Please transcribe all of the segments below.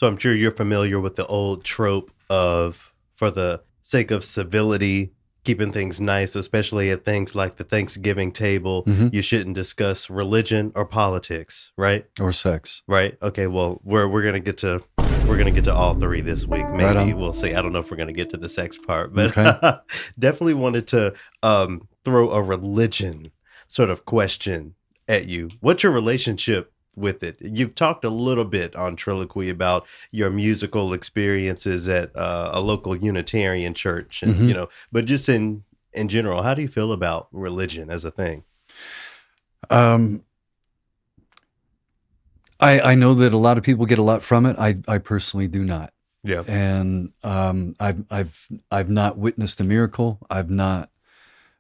So I'm sure you're familiar with the old trope of, for the sake of civility, keeping things nice, especially at things like the Thanksgiving table, you shouldn't discuss religion or politics, right? Or sex. Right. Okay. Well, we're gonna get to all three this week. Maybe Right we'll see. I don't know if we're gonna get to the sex part, but Okay. definitely wanted to throw a religion sort of question at you. What's your relationship with it? You've talked a little bit on Trilloquy about your musical experiences at a local Unitarian church, and but just in general, how do you feel about religion as a thing? I know that a lot of people get a lot from it. I personally do not. Yeah. And I've not witnessed a miracle. I've not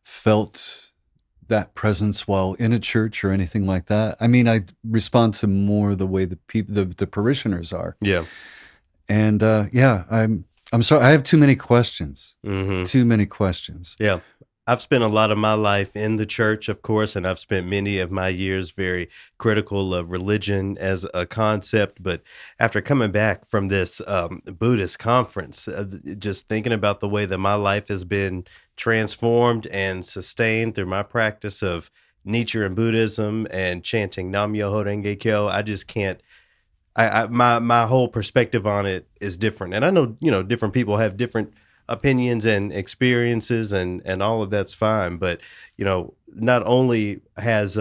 felt that presence while in a church or anything like that. I mean, I respond to more the way the people, the parishioners are. Yeah. And I'm sorry. I have too many questions. Too many questions. Yeah. I've spent a lot of my life in the church, of course, and I've spent many of my years very critical of religion as a concept. But after coming back from this Buddhist conference, just thinking about the way that my life has been transformed and sustained through my practice of Nietzsche and Buddhism and chanting Nam Myoho Renge Kyo, I just can't. My whole perspective on it is different, and I know different people have different opinions and experiences, and all of that's fine. But not only has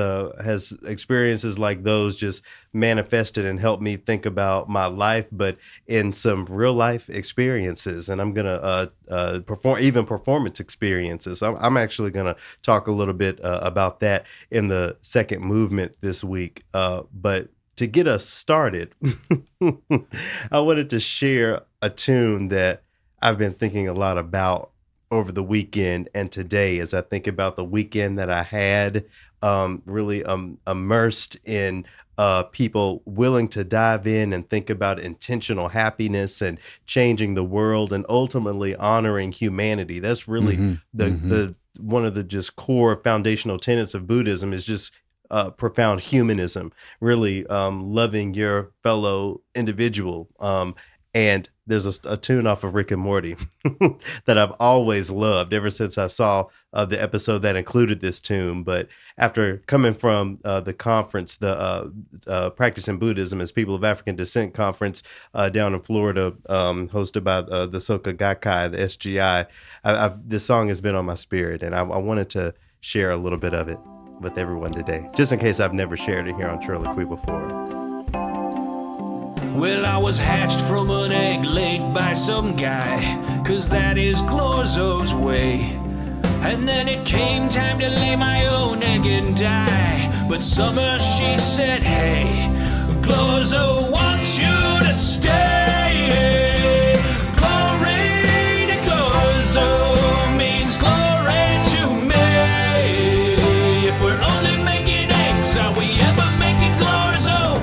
experiences like those just manifested and helped me think about my life, but in some real life experiences, and I'm gonna performance experiences. I'm actually gonna talk a little bit about that in the second movement this week. But to get us started, I wanted to share a tune that I've been thinking a lot about over the weekend and today, as I think about the weekend that I had, really immersed in people willing to dive in and think about intentional happiness and changing the world and ultimately honoring humanity. That's really the one of the just core foundational tenets of Buddhism is just profound humanism, really loving your fellow individual. And there's a tune off of Rick and Morty that I've always loved ever since I saw the episode that included this tune. But after coming from the conference, the Practicing Buddhism as People of African Descent conference down in Florida, hosted by the Soka Gakkai, the SGI, this song has been on my spirit, and I wanted to share a little bit of it with everyone today, just in case I've never shared it here on Trilloquy before. Well, I was hatched from an egg laid by some guy, 'cause that is Glorzo's way. And then it came time to lay my own egg and die. But Summer, she said, hey, Glorzo wants you to stay. Glory to Glorzo means glory to me. If we're only making eggs, are we ever making Glorzo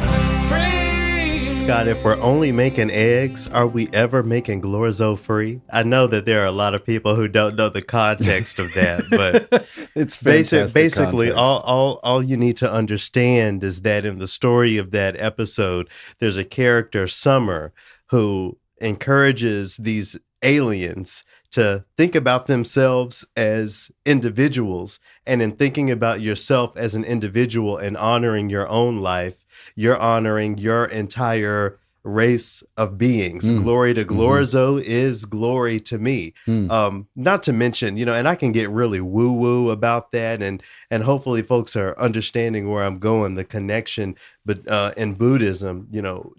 free? God, if we're only making eggs, are we ever making Glorzo free? I know that there are a lot of people who don't know the context of that, but It's basically all you need to understand is that in the story of that episode, there's a character, Summer, who encourages these aliens to think about themselves as individuals. And in thinking about yourself as an individual and honoring your own life, you're honoring your entire race of beings. Glory to Glorzo is glory to me. Not to mention, and I can get really woo-woo about that, and hopefully folks are understanding where I'm going, the connection, but in Buddhism,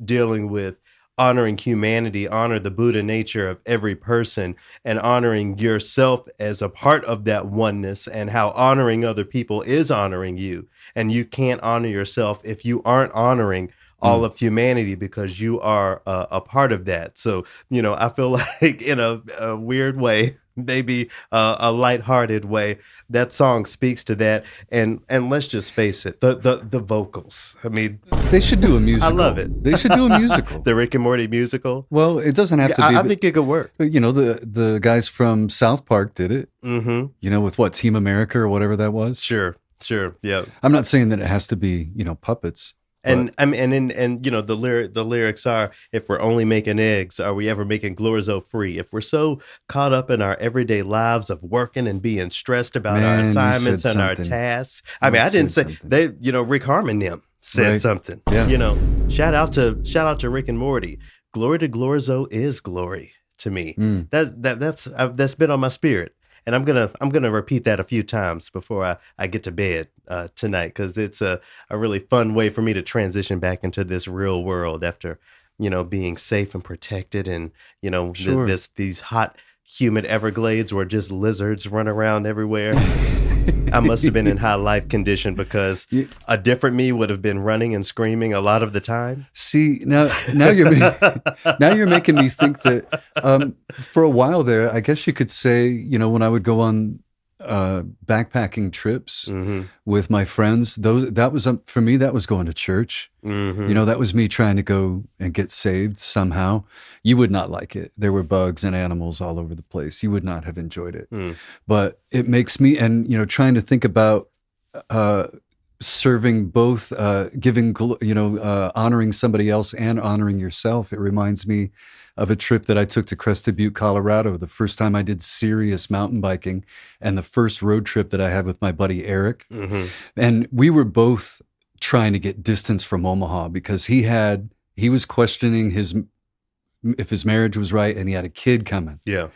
dealing with honoring humanity, honor the Buddha nature of every person, and honoring yourself as a part of that oneness, and how honoring other people is honoring you. And you can't honor yourself if you aren't honoring all of humanity, because you are a part of that. So, I feel like in a weird way, maybe a lighthearted way, that song speaks to that. And let's just face it, the vocals. I mean, they should do a musical. I love it. They should do a musical. The Rick and Morty musical. Well, it doesn't have to be. I think it could work. The guys from South Park did it. With what, Team America or whatever that was. Sure. Yeah. I'm not saying that it has to be, puppets. And I mean, and you know, the lyrics are, if we're only making eggs, are we ever making Glorzo free? If we're so caught up in our everyday lives of working and being stressed about our Man, you said assignments and our something. tasks. I You mean, I didn't said say something. they, you know, Rick Harmon them said Right. something. Yeah. You know, shout out to Rick and Morty. Glory to Glorzo is glory to me. Mm. That's been on my spirit. And I'm gonna repeat that a few times before I get to bed tonight, because it's a really fun way for me to transition back into this real world after, you know, being safe and protected, and you know, Sure. these hot, humid Everglades where just lizards run around everywhere. I must have been in high life condition, because Yeah. a different me would have been running and screaming a lot of the time. See, now you're making me think that for a while there, I guess you could say, you know, when I would go on backpacking trips Mm-hmm. with my friends, that was for me, that was going to church. Mm-hmm. You know, that was me trying to go and get saved somehow. You would not like it. There were bugs and animals all over the place. You would not have enjoyed it. Mm. But it makes me, and you know, trying to think about serving both, giving, honoring somebody else and honoring yourself. It reminds me of a trip that I took to Crested Butte, Colorado, the first time I did serious mountain biking, and the first road trip that I had with my buddy Eric. Mm-hmm. And we were both trying to get distance from Omaha because he was questioning if his marriage was right, and he had a kid coming. Yeah.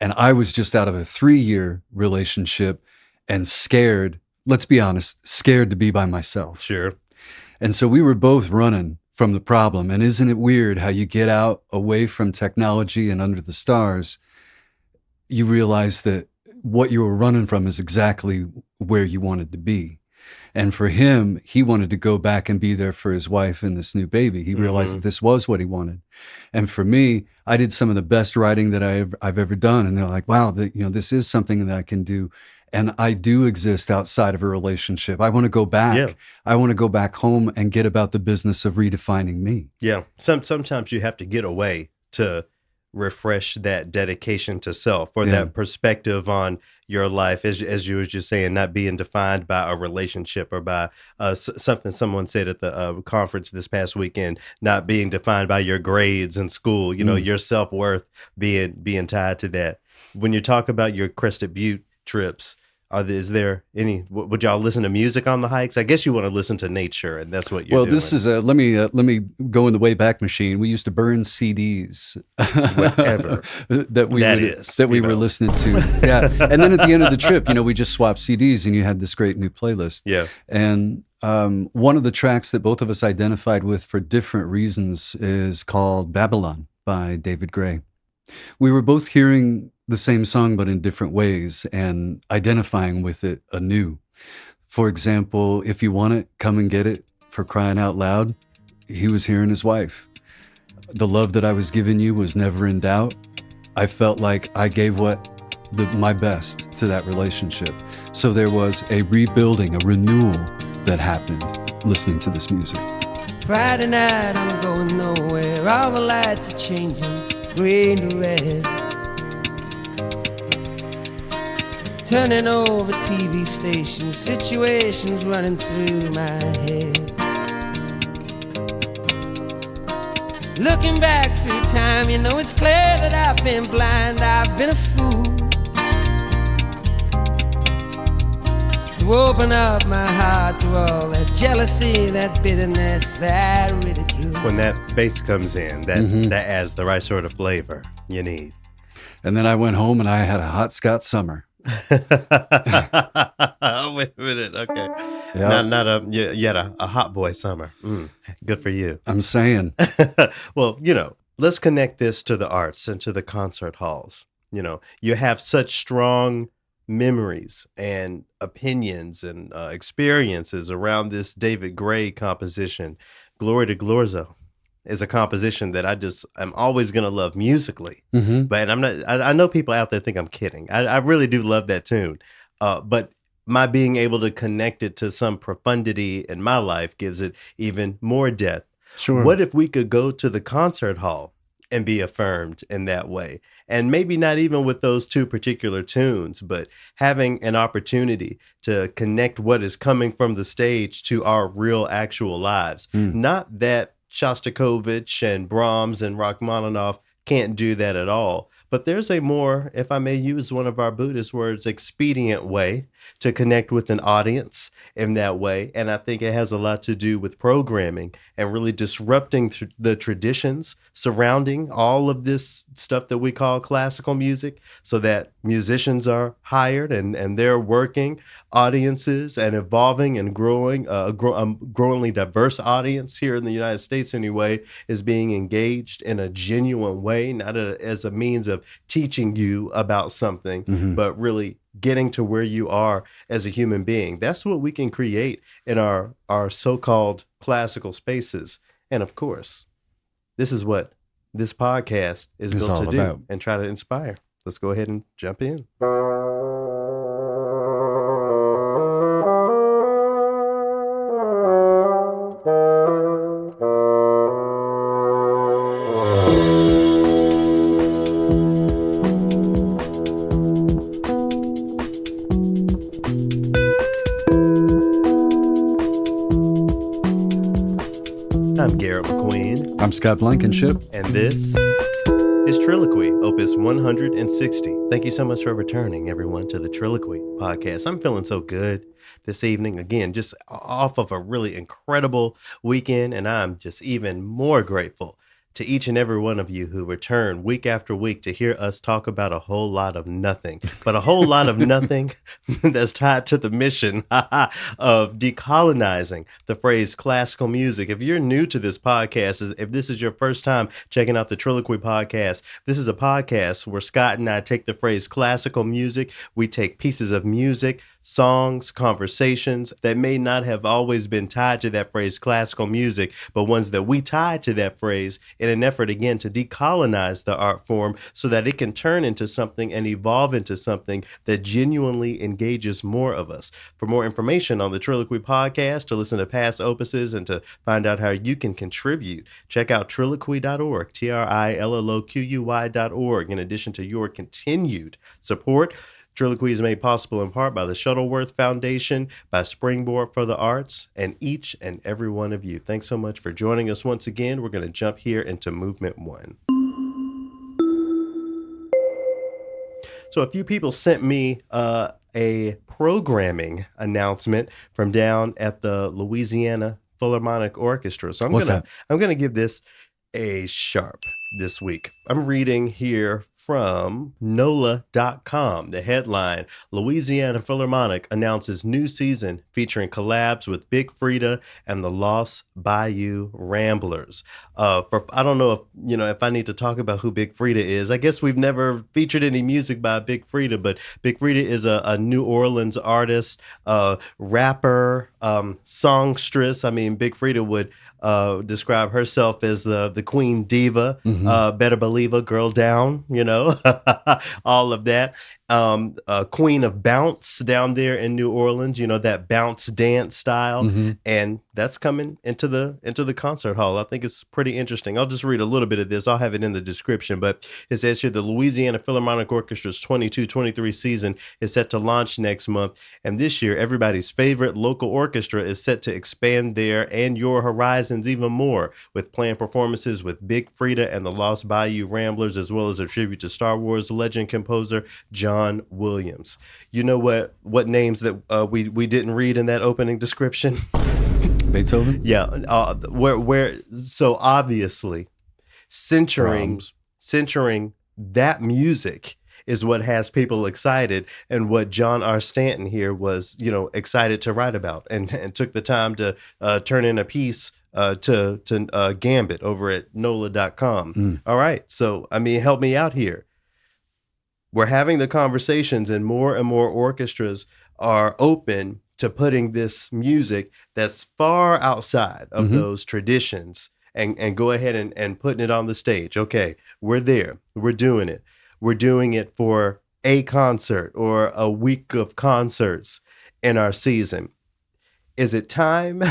And I was just out of a 3-year relationship and scared, let's be honest, scared to be by myself. Sure. And so we were both running from the problem. And isn't it weird how you get out away from technology and under the stars, you realize that what you were running from is exactly where you wanted to be. And for him, he wanted to go back and be there for his wife and this new baby. He realized that this was what he wanted. And for me, I did some of the best writing that I've ever done. And they're like, wow, this is something that I can do. And I do exist outside of a relationship. I want to go back. Yeah. I want to go back home and get about the business of redefining me. Yeah. Sometimes you have to get away to refresh that dedication to self, or that perspective on your life, as you were just saying, not being defined by a relationship or by something someone said at the conference this past weekend, not being defined by your grades in school, you know, your self-worth being tied to that. When you talk about your Crested Butte trips, is there any, would y'all listen to music on the hikes? I guess you want to listen to nature, and that's what you're doing. This is let me go in the Wayback Machine. We used to burn CDs, Whatever that we were know. listening to. Yeah, and then at the end of the trip, you know, we just swapped CDs, and you had this great new playlist. Yeah. And one of the tracks that both of us identified with for different reasons is called "Babylon" by David Gray. We were both hearing the same song, but in different ways, and identifying with it anew. For example, "If You Want It, Come and Get It," for crying out loud, he was hearing his wife. "The love that I was giving you was never in doubt. I felt like I gave my best to that relationship." So there was a rebuilding, a renewal that happened listening to this music. Friday night, I'm going nowhere. All the lights are changing, green to red. Turning over TV stations, situations running through my head. Looking back through time, you know it's clear that I've been blind, I've been a fool to open up my heart to all that jealousy, that bitterness, that ridicule. When that bass comes in, that adds the right sort of flavor you need. And then I went home and I had a hot Scott summer. Wait a minute. Okay. Yeah. You had a hot boy summer. Good for you. I'm saying. Well, you know, let's connect this to the arts and to the concert halls. You know, you have such strong memories and opinions and experiences around this David Gray composition. Glory to Glorzo is a composition that I'm always going to love musically. Mm-hmm. But I know people out there think I'm kidding. I really do love that tune. But my being able to connect it to some profundity in my life gives it even more depth. Sure. What if we could go to the concert hall and be affirmed in that way. And maybe not even with those two particular tunes, but having an opportunity to connect what is coming from the stage to our real actual lives. Not that Shostakovich and Brahms and Rachmaninoff can't do that at all, but there's a more, if I may use one of our Buddhist words, expedient way to connect with an audience in that way. And I think it has a lot to do with programming and really disrupting the traditions surrounding all of this stuff that we call classical music, so that musicians are hired and they're working audiences and evolving and growing. A growingly diverse audience here in the United States anyway is being engaged in a genuine way, not as a means of teaching you about something, but really getting to where you are as a human being. That's what we can create in our so-called classical spaces. And of course, this is what this podcast is built to do about. and try to inspire. Let's go ahead and jump in. I'm Garrett McQueen. I'm Scott Blankenship. And this is Trilloquy, Opus 160. Thank you so much for returning, everyone, to the Trilloquy podcast. I'm feeling so good this evening. Again, just off of a really incredible weekend, and I'm just even more grateful to each and every one of you who return week after week to hear us talk about a whole lot of nothing, but a whole lot of nothing that's tied to the mission of decolonizing the phrase classical music. If you're new to this podcast, if this is your first time checking out the Trilloquy podcast, this is a podcast where Scott and I take the phrase classical music, we take pieces of music, songs, conversations that may not have always been tied to that phrase classical music, but ones that we tie to that phrase in an effort, again, to decolonize the art form so that it can turn into something and evolve into something that genuinely engages more of us. For more information on the Trilloquy podcast, to listen to past opuses, and to find out how you can contribute, check out trilloquy.org, TRILLOQUY.org. In addition to your continued support, Trilloquy is made possible in part by the Shuttleworth Foundation, by Springboard for the Arts, and each and every one of you. Thanks so much for joining us once again. We're going to jump here into Movement 1. So a few people sent me a programming announcement from down at the Louisiana Philharmonic Orchestra. So I'm going to give this a sharp this week. I'm reading here from NOLA.com. The headline: Louisiana Philharmonic announces new season featuring collabs with Big Frida and the Lost Bayou Ramblers. I don't know if I need to talk about who Big Frida is. I guess we've never featured any music by Big Frida, but Big Frida is a New Orleans artist, rapper, songstress. I mean, Big Frida would describe herself as the queen diva, better believe a girl down, all of that. Queen of bounce down there in New Orleans, that bounce dance style. And that's coming into the concert hall. I think it's pretty interesting. I'll just read a little bit of this. I'll have it in the description, but it says here: the Louisiana Philharmonic Orchestra's 22-23 season is set to launch next month. And this year, everybody's favorite local orchestra is set to expand their and your horizons even more, with planned performances with Big Frida and the Lost Bayou Ramblers, as well as a tribute to Star Wars legend composer John Williams. You know what names that we didn't read in that opening description? Beethoven? Yeah. So obviously centering that music is what has people excited, and what John R. Stanton here was, excited to write about, and took the time to turn in a piece to Gambit over at NOLA.com. All right. So, help me out here. We're having the conversations, and more orchestras are open to putting this music that's far outside of those traditions and go ahead and putting it on the stage. Okay, we're there. We're doing it. We're doing it for a concert or a week of concerts in our season. Is it time?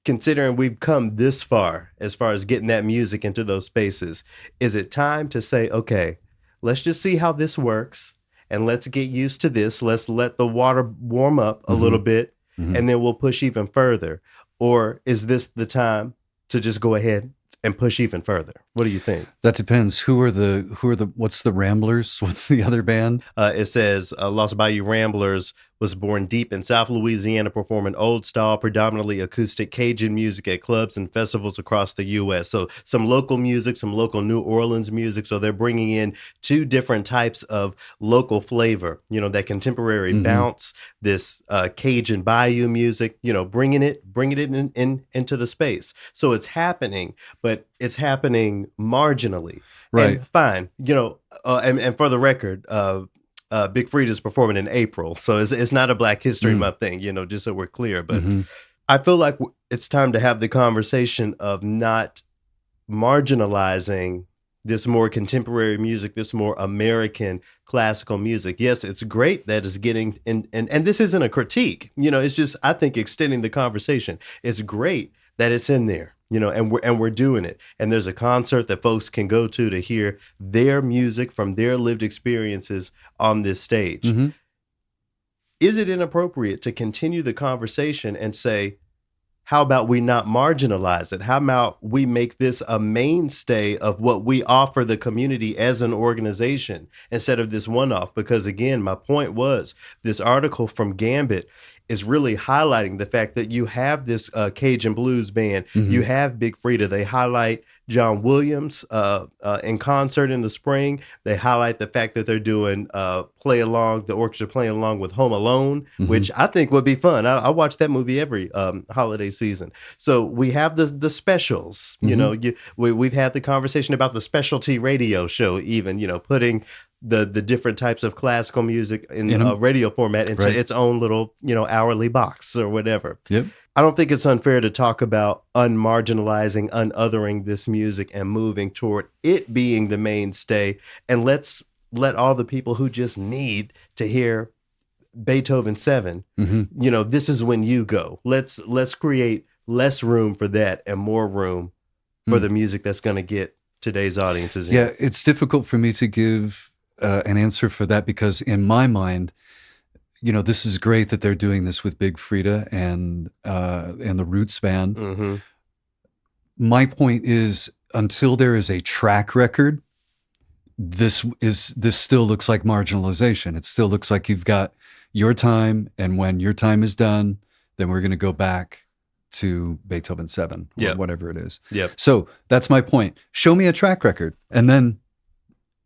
considering we've come this far as getting that music into those spaces, is it time to say, okay, let's just see how this works and let's get used to this. Let's let the water warm up a little bit and then we'll push even further. Or is this the time to just go ahead and push even further? What do you think? That depends. What's the Ramblers? What's the other band? It says Los Bayou Ramblers was born deep in South Louisiana, performing old style, predominantly acoustic Cajun music at clubs and festivals across the U.S. So some local music, some local New Orleans music. So they're bringing in two different types of local flavor, that contemporary bounce, this Cajun Bayou music, bringing it into the space. So it's happening, but it's happening marginally. Right. And fine. And for the record, Big Frida's performing in April, so it's not a Black History Month thing, just so we're clear. But I feel like it's time to have the conversation of not marginalizing this more contemporary music, this more American classical music. Yes, it's great that it's getting, and this isn't a critique, it's just, I think, extending the conversation. It's great that it's in there. And we're doing it. And there's a concert that folks can go to hear their music from their lived experiences on this stage. Is it inappropriate to continue the conversation and say, how about we not marginalize it? How about we make this a mainstay of what we offer the community as an organization instead of this one-off? Because again, my point was this article from Gambit is really highlighting the fact that you have this Cajun blues band, you have Big Frida. They highlight John Williams in concert in the spring. They highlight the fact that they're doing the orchestra playing along with Home Alone, which I think would be fun. I watch that movie every holiday season. So we have the specials. We've had the conversation about the specialty radio show, even putting the different types of classical music in a radio format into its own little, hourly box or whatever. Yep. I don't think it's unfair to talk about unmarginalizing, unothering this music and moving toward it being the mainstay. And let's let all the people who just need to hear Beethoven 7, this is when you go. Let's create less room for that and more room for the music that's going to get today's audiences in. Yeah, it's difficult for me to give an answer for that because in my mind, this is great that they're doing this with Big Frida and the Roots Band. My point is, until there is a track record, this still looks like marginalization. It still looks like you've got your time, and when your time is done, then we're going to go back to Beethoven 7 or whatever it is. So that's my point. Show me a track record, and then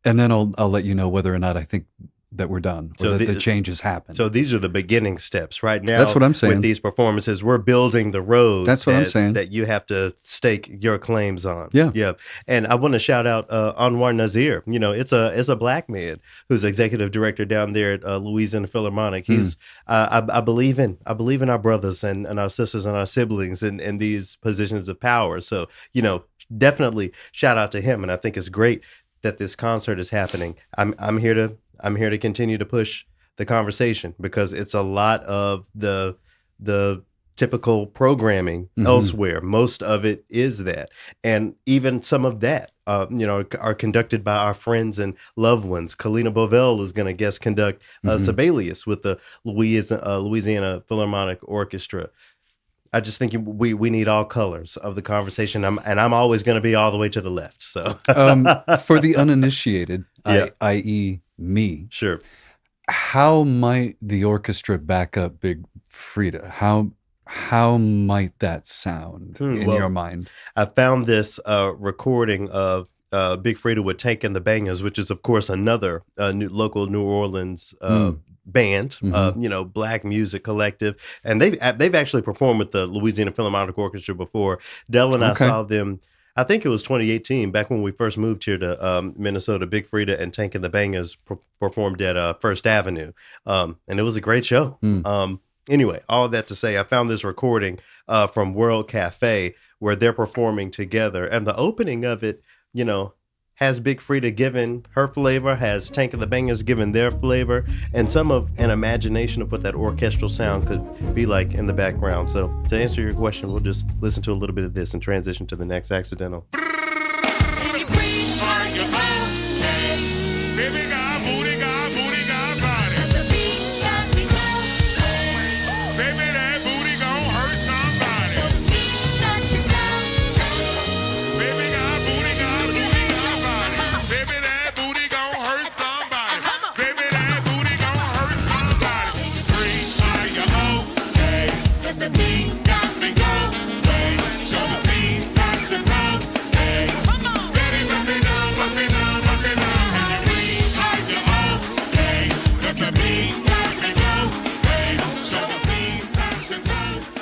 I'll let you know whether or not I think that we're done or that the changes happen. So these are the beginning steps right now. That's what I'm saying. With these performances, we're building the road. That's what I'm saying. That you have to stake your claims on. Yeah. And I want to shout out Anwar Nazir. It's a Black man who's executive director down there at Louisiana Philharmonic. He's I believe in our brothers and our sisters and our siblings in these positions of power. So definitely shout out to him. And I think it's great that this concert is happening. I'm here to continue to push the conversation because it's a lot of the typical programming elsewhere. Most of it is that, and even some of that, are conducted by our friends and loved ones. Kalina Bovell is going to guest conduct Sibelius with the Louisiana Philharmonic Orchestra. I just think we need all colors of the conversation, and I'm always going to be all the way to the left. So, for the uninitiated, i.e., me, sure. How might the orchestra back up Big Frida? How might that sound in your mind? I found this recording of Big Frida with Tank and the Bangers, which is of course another local New Orleans band, Black music collective, and they've actually performed with the Louisiana Philharmonic Orchestra before. Del and I saw them. I think it was 2018, back when we first moved here to Minnesota. Big Frida and Tank and the Bangers performed at First Avenue, and it was a great show. Anyway, all of that to say, I found this recording from World Cafe where they're performing together, and the opening of it, has Big Frida given her flavor, has Tank of the Bangers given their flavor, and some of an imagination of what that orchestral sound could be like in the background. So to answer your question, we'll just listen to a little bit of this and transition to the next accidental.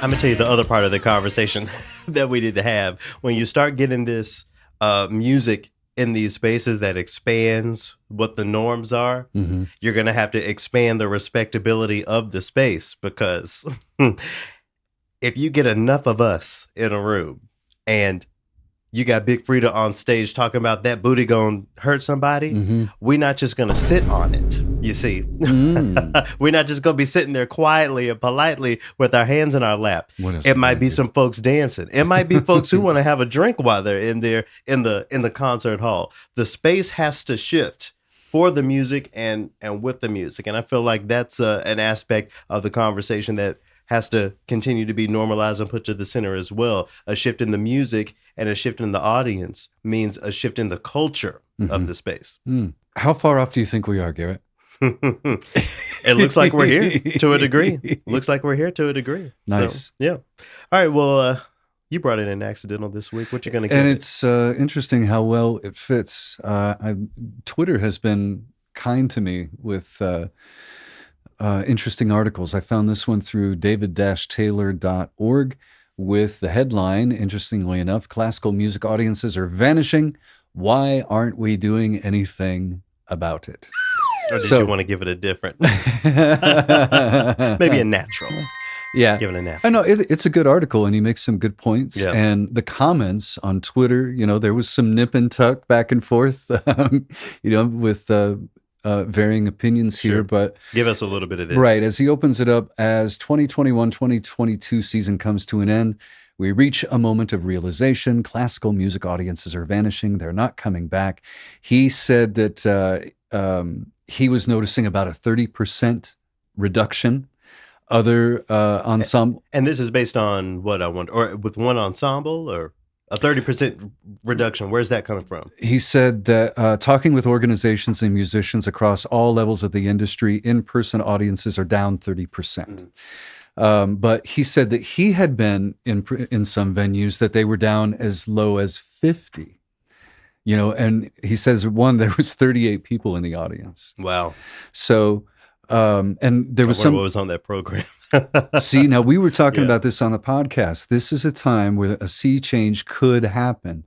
I'm gonna tell you the other part of the conversation that we need to have. When you start getting this music in these spaces that expands what the norms are, you're gonna have to expand the respectability of the space, because if you get enough of us in a room and you got Big Frida on stage talking about that booty gonna hurt somebody, we're not just gonna sit on it. You see, we're not just gonna be sitting there quietly and politely with our hands in our lap. It might be some folks dancing. It might be folks who want to have a drink while they're in there in the concert hall. The space has to shift for the music and with the music, and I feel like that's an aspect of the conversation that has to continue to be normalized and put to the center as well. A shift in the music and a shift in the audience means a shift in the culture of the space. How far off do you think we are, Garrett? It looks like we're here to a degree. Looks like we're here to a degree. Nice. So, yeah. All right. Well, you brought in an accidental this week. What you going to get? And it's interesting how well it fits. Twitter has been kind to me with interesting articles. I found this one through david-taylor.org with the headline, interestingly enough, classical music audiences are vanishing. Why aren't we doing anything about it? Or did you want to give it a different, maybe a natural? Yeah. Give it a natural. I know it's a good article and he makes some good points. Yeah. And the comments on Twitter, there was some nip and tuck back and forth, with varying opinions here. But give us a little bit of this. Right. As he opens it up, as 2021-2022 season comes to an end, we reach a moment of realization. Classical music audiences are vanishing. They're not coming back. He said that he was noticing about a 30% reduction. Other ensemble. And this is based on what I want, or with one ensemble, or a 30% reduction. Where's that coming from? He said that talking with organizations and musicians across all levels of the industry, in-person audiences are down 30%. But he said that he had been in some venues that they were down as low as 50. And he says there was 38 people in the audience. Wow. So, and there was what was on that program. See, now we were talking about this on the podcast. This is a time where a sea change could happen.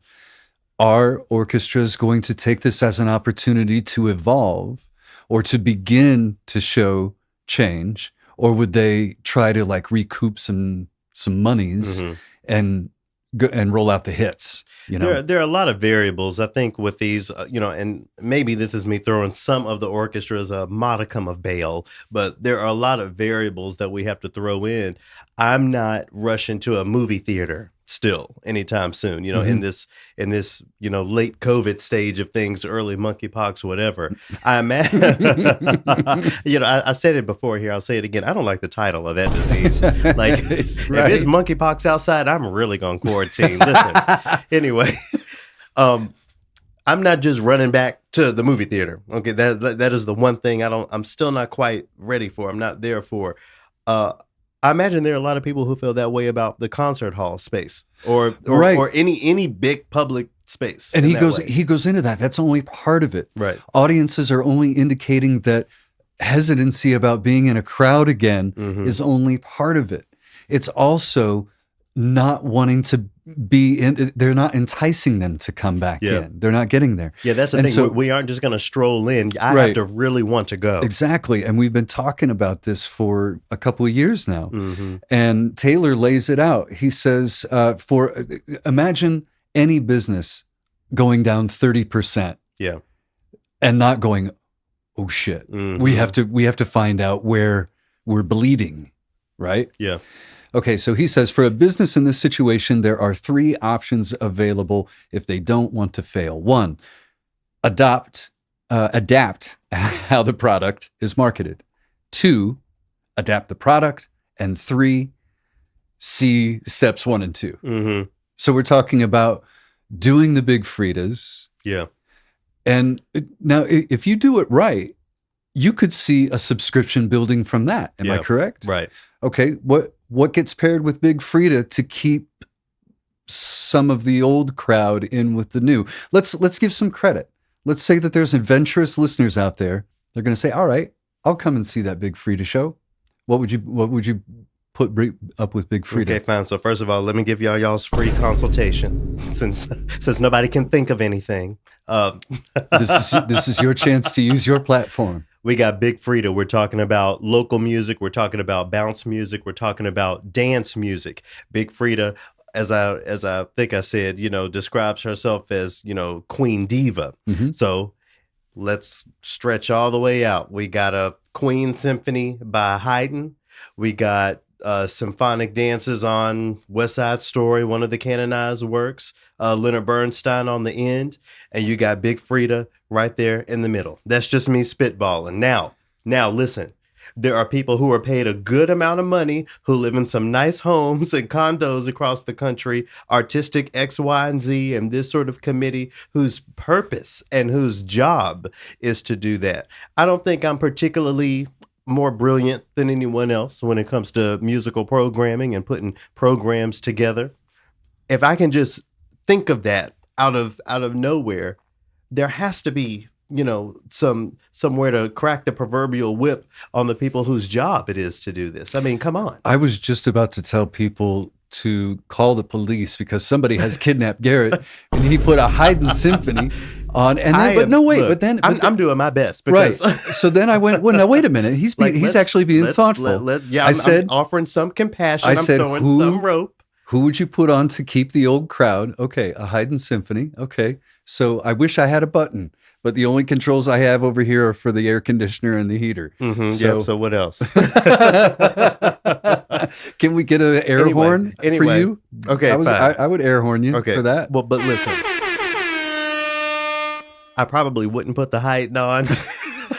Are orchestras going to take this as an opportunity to evolve or to begin to show change? Or would they try to recoup some monies and roll out the hits? There are a lot of variables, I think, with these, and maybe this is me throwing some of the orchestras a modicum of bail, but there are a lot of variables that we have to throw in. I'm not rushing to a movie theater still anytime soon, in this late COVID stage of things, early monkeypox, whatever. I said it before here, I'll say it again. I don't like the title of that disease. If it's monkeypox outside, I'm really going to quarantine. Listen, anyway, I'm not just running back to the movie theater. Okay. That is the one thing I'm still not quite ready for. I'm not there for, I imagine there are a lot of people who feel that way about the concert hall space or any big public space. And he goes into that. That's only part of it. Right. Audiences are only indicating that hesitancy about being in a crowd again is only part of it. It's also not wanting to be in. They're not enticing them to come back in. They're not getting there. Yeah, that's the thing. So, we aren't just going to stroll in. I have to really want to go. Exactly. And we've been talking about this for a couple of years now. And Taylor lays it out. He says, imagine any business going down 30% Yeah. and not going, oh shit, Mhm. we have to find out where we're bleeding, right? Yeah. Okay, so he says, for a business in this situation, there are 3 options available if they don't want to fail. 1, adapt how the product is marketed. 2, adapt the product. And 3, see steps 1 and 2. Mm-hmm. So we're talking about doing the big Fridas. Yeah. And now, if you do it right, you could see a subscription building from that. Am I Yeah. correct? Right. Okay. What gets paired with Big Frida to keep some of the old crowd in with the new? Let's give some credit. Let's say that there's adventurous listeners out there. They're going to say, "All right, I'll come and see that Big Frida show." What would you put up with Big Frida? Okay, fine. So first of all, let me give y'all's free consultation since nobody can think of anything. This is your chance to use your platform. We got Big Frida. We're talking about local music. We're talking about bounce music. We're talking about dance music. Big Frida, as I think I said, describes herself as, Queen Diva. Mhm. So let's stretch all the way out. We got a Queen Symphony by Haydn. We got symphonic dances on West Side Story, one of the canonized works, Leonard Bernstein on the end, and you got Big Frida right there in the middle. That's just me spitballing. Now listen, there are people who are paid a good amount of money who live in some nice homes and condos across the country, artistic X, Y, and Z, and this sort of committee whose purpose and whose job is to do that. I don't think I'm particularly more brilliant than anyone else when it comes to musical programming and putting programs together. If I can just think of that out of nowhere, there has to be, somewhere to crack the proverbial whip on the people whose job it is to do this. I mean, come on. I was just about to tell people to call the police because somebody has kidnapped Garrett and he put a Haydn symphony on. And then, I'm doing my best because right. So then I went, well, now wait a minute. He's actually being thoughtful. I'm offering some compassion. I'm throwing some rope. Who would you put on to keep the old crowd? Okay, a Haydn symphony. Okay, so I wish I had a button, but the only controls I have over here are for the air conditioner and the heater. Mm-hmm, so what else? Can we get an air horn for you? Okay, I would air horn you for that. Well, but listen, I probably wouldn't put the Haydn on.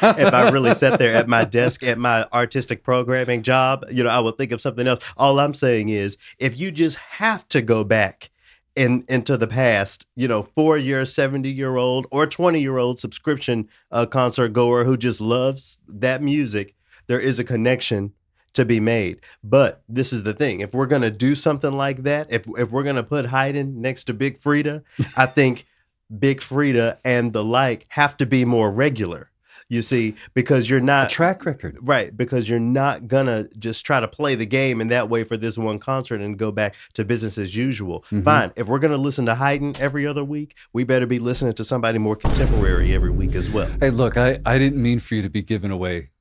If I really sat there at my desk at my artistic programming job, I would think of something else. All I'm saying is, if you just have to go back into the past, for your 70-year-old or 20-year-old subscription concert goer who just loves that music, there is a connection to be made. But this is the thing. If we're going to do something like that, if we're going to put Haydn next to Big Frida, I think Big Frida and the like have to be more regular. You see, because you're not a track record, right? Because you're not gonna just try to play the game in that way for this one concert and go back to business as usual. Mm-hmm. Fine. If we're gonna listen to Haydn every other week, we better be listening to somebody more contemporary every week as well. Hey, look, I didn't mean for you to be giving away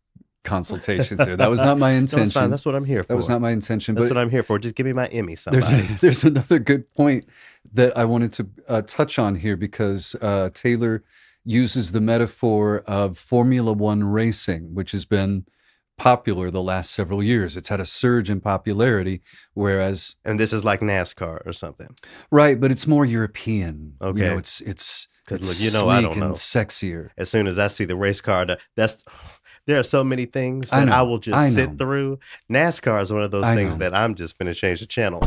consultations here. That was not my intention. That's fine. That's what I'm here for. That was not my intention. That's what I'm here for. Just give me my Emmy, somebody. There's another good point that I wanted to touch on here because Taylor uses the metaphor of Formula One racing, which has been popular the last several years. It's had a surge in popularity, whereas... And this is like NASCAR or something. Right, but it's more European. Okay. It's look, sleek I don't know. and sexier. As soon as I see the race car, there are so many things that I will just sit through. NASCAR is one of those things that I'm just finna change the channel.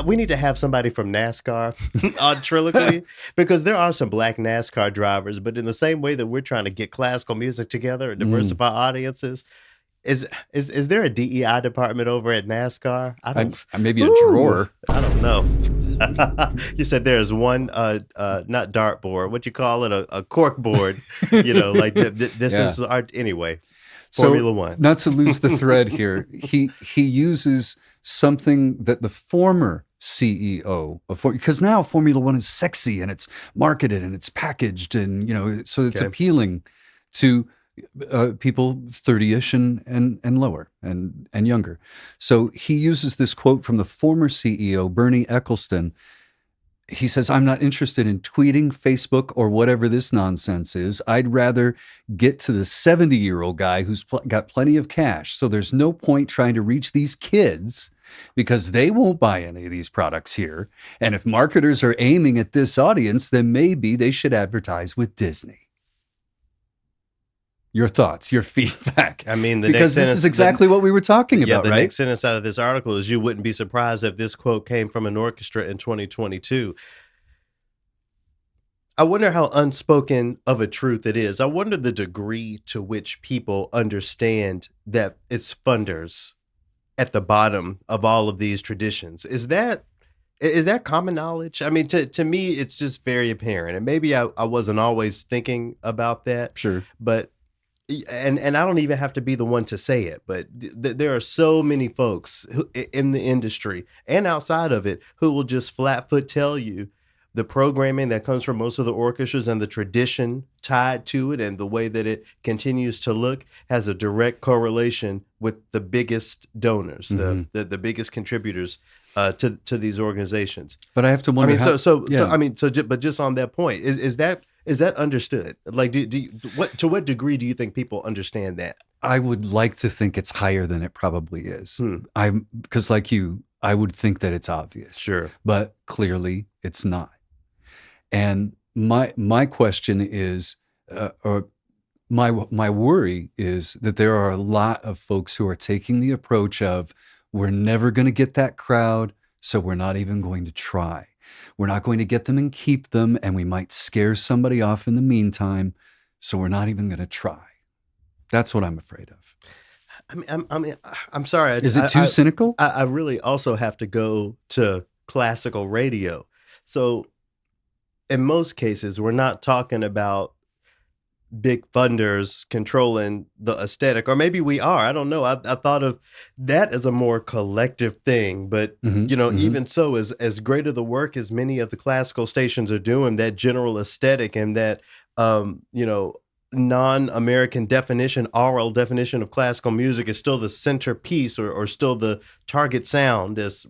We need to have somebody from NASCAR on Trilloquy because there are some black NASCAR drivers, but in the same way that we're trying to get classical music together and diversify audiences, is there a DEI department over at NASCAR? Maybe a drawer. I don't know. You said there's one, not dartboard. What you call it? A cork board. This is our anyway. Formula One. Not to lose the thread here, he uses something that the former CEO of because now Formula One is sexy and it's marketed and it's packaged and so it's appealing to people 30-ish and lower and younger. So he uses this quote from the former CEO, Bernie Ecclestone, he says, I'm not interested in tweeting, Facebook, or whatever this nonsense is. I'd rather get to the 70-year-old guy who's got plenty of cash. So there's no point trying to reach these kids because they won't buy any of these products here. And if marketers are aiming at this audience, then maybe they should advertise with Disney. Your thoughts, your feedback. I mean, because this is exactly what we were talking about, the right? next sentence out of this article is, you wouldn't be surprised if this quote came from an orchestra in 2022. I wonder how unspoken of a truth it is. I wonder the degree to which people understand that it's funders at the bottom of all of these traditions. Is that common knowledge? I mean, to me, it's just very apparent. And maybe I wasn't always thinking about that. Sure. But and I don't even have to be the one to say it, but there are so many folks in the industry and outside of it who will just flat foot tell you the programming that comes from most of the orchestras and the tradition tied to it and the way that it continues to look has a direct correlation with the biggest donors, the biggest contributors to these organizations. But I have to wonder. But just on that point, is that understood? Like, to what degree do you think people understand that? I would like to think it's higher than it probably is. Because like you, I would think that it's obvious. Sure. But clearly it's not. And my question is, or my worry is that there are a lot of folks who are taking the approach of, we're never going to get that crowd, so we're not even going to try. We're not going to get them and keep them, and we might scare somebody off in the meantime, so we're not even going to try. That's what I'm afraid of. I'm sorry. Is it too cynical? I really also have to go to classical radio. So in most cases, we're not talking about big funders controlling the aesthetic, or maybe we are. I don't know. I thought of that as a more collective thing, but even so, as great of the work as many of the classical stations are doing, that general aesthetic and that non-American definition, oral definition of classical music is still the centerpiece or still the target sound, as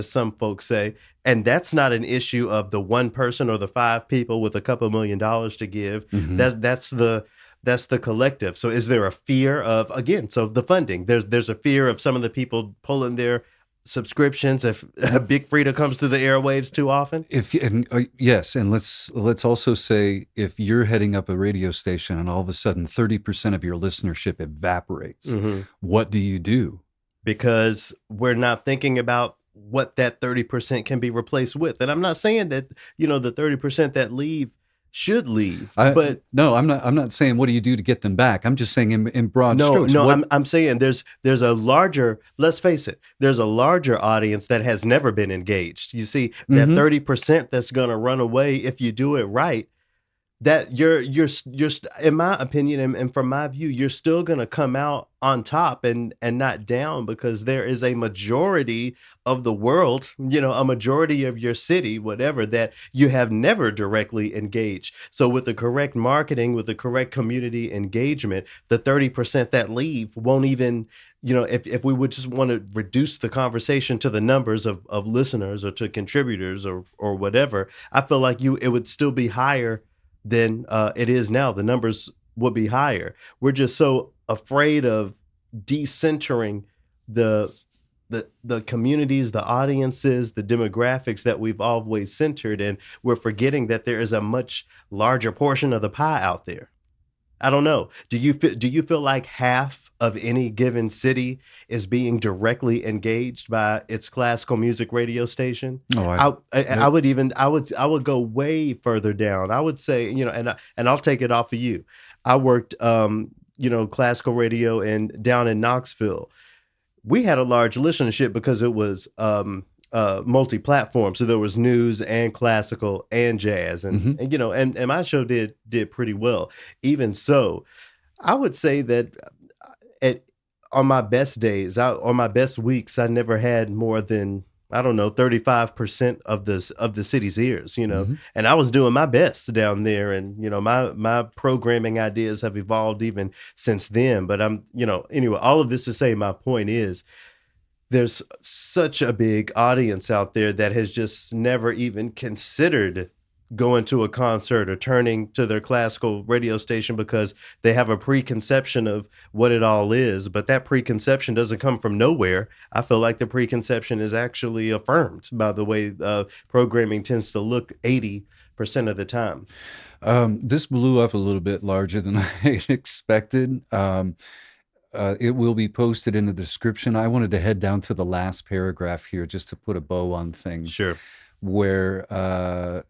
some folks say. And that's not an issue of the one person or the five people with a couple $1 million to give. That's the collective. So is there a fear of, again, so the funding, there's a fear of some of the people pulling their subscriptions if Big Frida comes through the airwaves too often? Yes, and let's also say, if you're heading up a radio station and all of a sudden 30% of your listenership evaporates, what do you do? Because we're not thinking about what that 30% can be replaced with. And I'm not saying that, the 30% that leave should leave. But no, I'm not saying what do you do to get them back. I'm just saying in broad strokes. I'm saying there's a larger, let's face it, there's a larger audience that has never been engaged. You see, that 30% that's going to run away if you do it right, that you're in my opinion and from my view, you're still going to come out on top and not down, because there is a majority of the world, a majority of your city, whatever, that you have never directly engaged. So with the correct marketing, with the correct community engagement, the 30% that leave won't even, if we would just want to reduce the conversation to the numbers of listeners or to contributors or whatever, I feel like it would still be higher than it is now. The numbers would be higher. We're just so afraid of decentering the communities, the audiences, the demographics that we've always centered, and we're forgetting that there is a much larger portion of the pie out there. I don't know. Do you feel like half of any given city is being directly engaged by its classical music radio station? I would go way further down. I would say, and I'll take it off of you. I worked, classical radio down in Knoxville. We had a large listenership because it was multi-platform. So there was news and classical and jazz, and my show did pretty well. Even so, I would say that on my best days, on my best weeks, I never had more than, 35% of the city's ears, and I was doing my best down there, and my programming ideas have evolved even since then. But I'm, anyway, all of this to say, my point is, there's such a big audience out there that has just never even considered going to a concert or turning to their classical radio station because they have a preconception of what it all is. But that preconception doesn't come from nowhere. I feel like the preconception is actually affirmed by the way programming tends to look 80% of the time. This blew up a little bit larger than I expected. It will be posted in the description. I wanted to head down to the last paragraph here just to put a bow on things. Sure. Where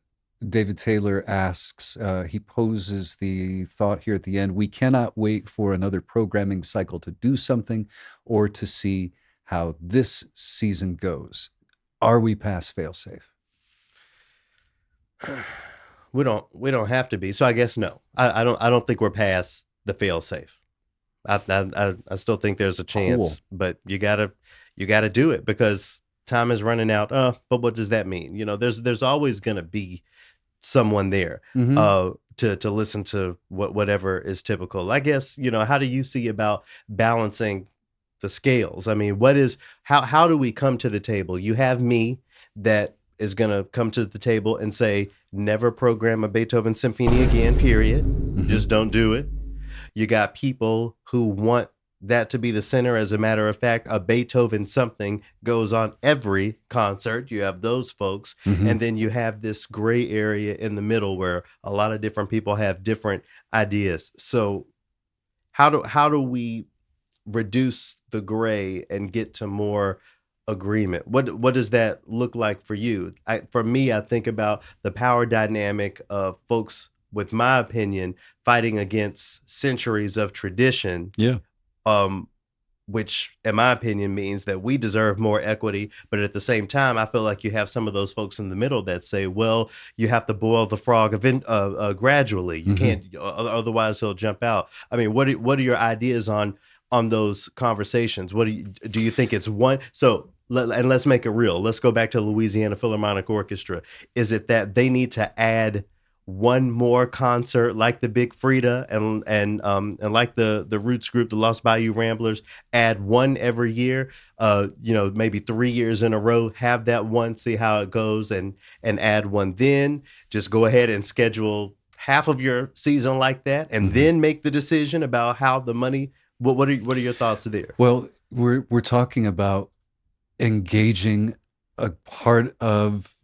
David Taylor asks, he poses the thought here at the end, we cannot wait for another programming cycle to do something or to see how this season goes. Are we past failsafe? We don't have to be. So I guess no. I don't think we're past the failsafe. I still think there's a chance, Cool. but you gotta do it because time is running out. But what does that mean? You know, there's always gonna be someone there to listen to whatever is typical. I guess, you know, how do you see about balancing the scales? I mean, how do we come to the table? You have me that is gonna come to the table and say, never program a Beethoven symphony again, period. Just don't do it. You got people who want that to be the center. As a matter of fact, a Beethoven something goes on every concert. You have those folks. And then you have this gray area in the middle where a lot of different people have different ideas. So how do we reduce the gray and get to more agreement? What does that look like for you? For me, I think about the power dynamic of folks, with my opinion, fighting against centuries of tradition. Yeah. Which in my opinion means that we deserve more equity. But at the same time, I feel like you have some of those folks in the middle that say, well, you have to boil the frog gradually. You can't, otherwise he'll jump out. I mean, what are your ideas on those conversations? What do you think it's one? So, and let's make it real. Let's go back to Louisiana Philharmonic Orchestra. Is it that they need to add one more concert like the Big Frida and like the Roots group, the Lost Bayou Ramblers, add one every year, you know, maybe 3 years in a row, have that one, see how it goes, and add one, then just go ahead and schedule half of your season like that, and then make the decision about how the money, what are your thoughts there? Well, we're talking about engaging a part of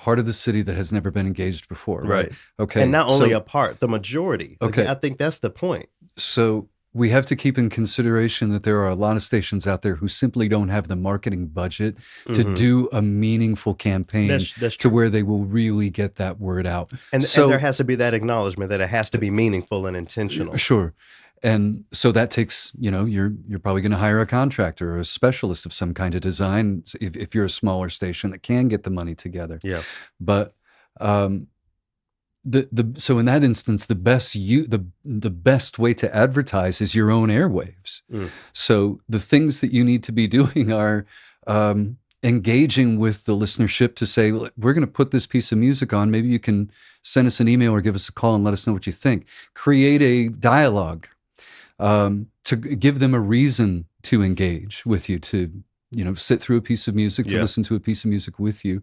the city that has never been engaged before, right? Okay. And not only a part, the majority. Okay. I think that's the point. So we have to keep in consideration that there are a lot of stations out there who simply don't have the marketing budget to do a meaningful campaign That's to where they will really get that word out. And there has to be that acknowledgement that it has to be meaningful and intentional. Sure. And so that takes, you know, you're probably going to hire a contractor or a specialist of some kind of design if you're a smaller station that can get the money together. Yeah. But so in that instance, the best way to advertise is your own airwaves. So the things that you need to be doing are engaging with the listenership to say, well, we're going to put this piece of music on. Maybe you can send us an email or give us a call and let us know what you think. Create a dialogue. To give them a reason to engage with you, to, you know, sit through a piece of music, to listen to a piece of music with you.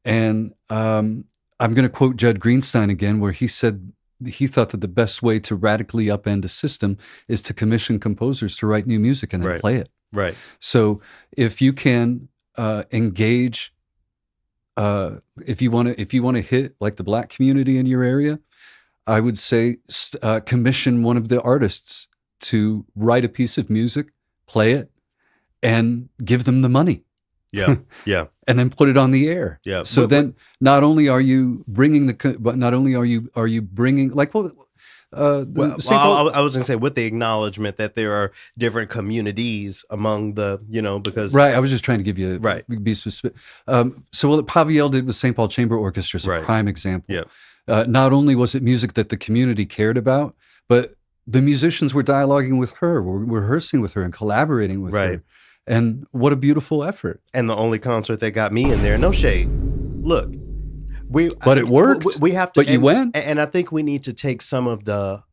And I'm going to quote Judd Greenstein again, where he said he thought that the best way to radically upend a system is to commission composers to write new music and then play it. Right. So if you can engage, if you want to hit like the Black community in your area, I would say commission one of the artists to write a piece of music, play it, and give them the money. Yeah, yeah. And then put it on the air. Yeah. So then, not only are you bringing but not only are you bringing like what? I was going to say with the acknowledgement that there are different communities among the, you know, because right. I was just trying to give you be specific. So what Paviel did with St. Paul Chamber Orchestra is a prime example. Yeah. Not only was it music that the community cared about, but the musicians were dialoguing with her, were rehearsing with her and collaborating with her. And what a beautiful effort. And the only concert that got me in there, no shade. Look, but it worked. We have to, but you went. And I think we need to take some of the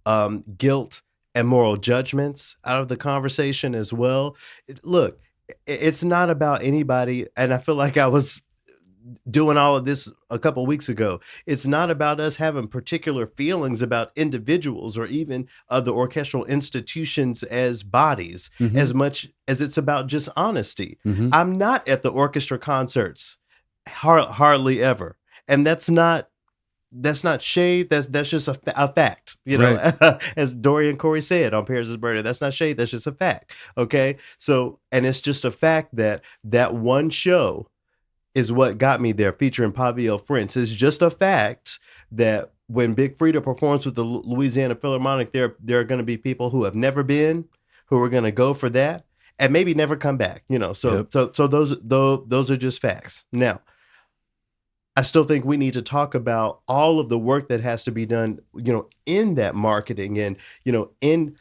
guilt and moral judgments out of the conversation as well. Look, it's not about anybody. And I feel like I was doing all of this a couple weeks ago. It's not about us having particular feelings about individuals or even the orchestral institutions as bodies, as much as it's about just honesty. I'm not at the orchestra concerts, hardly ever, and that's not shade. That's just a fact, you know. Right. As Dorian Corey said on Paris' Birthday, that's not shade. That's just a fact. Okay, so and it's just a fact that one show is what got me there, featuring Pavel French. It's just a fact that when Big Frida performs with the Louisiana Philharmonic, there are going to be people who have never been, who are going to go for that, and maybe never come back. You know, so those are just facts. Now, I still think we need to talk about all of the work that has to be done, you know, in that marketing and, you know, in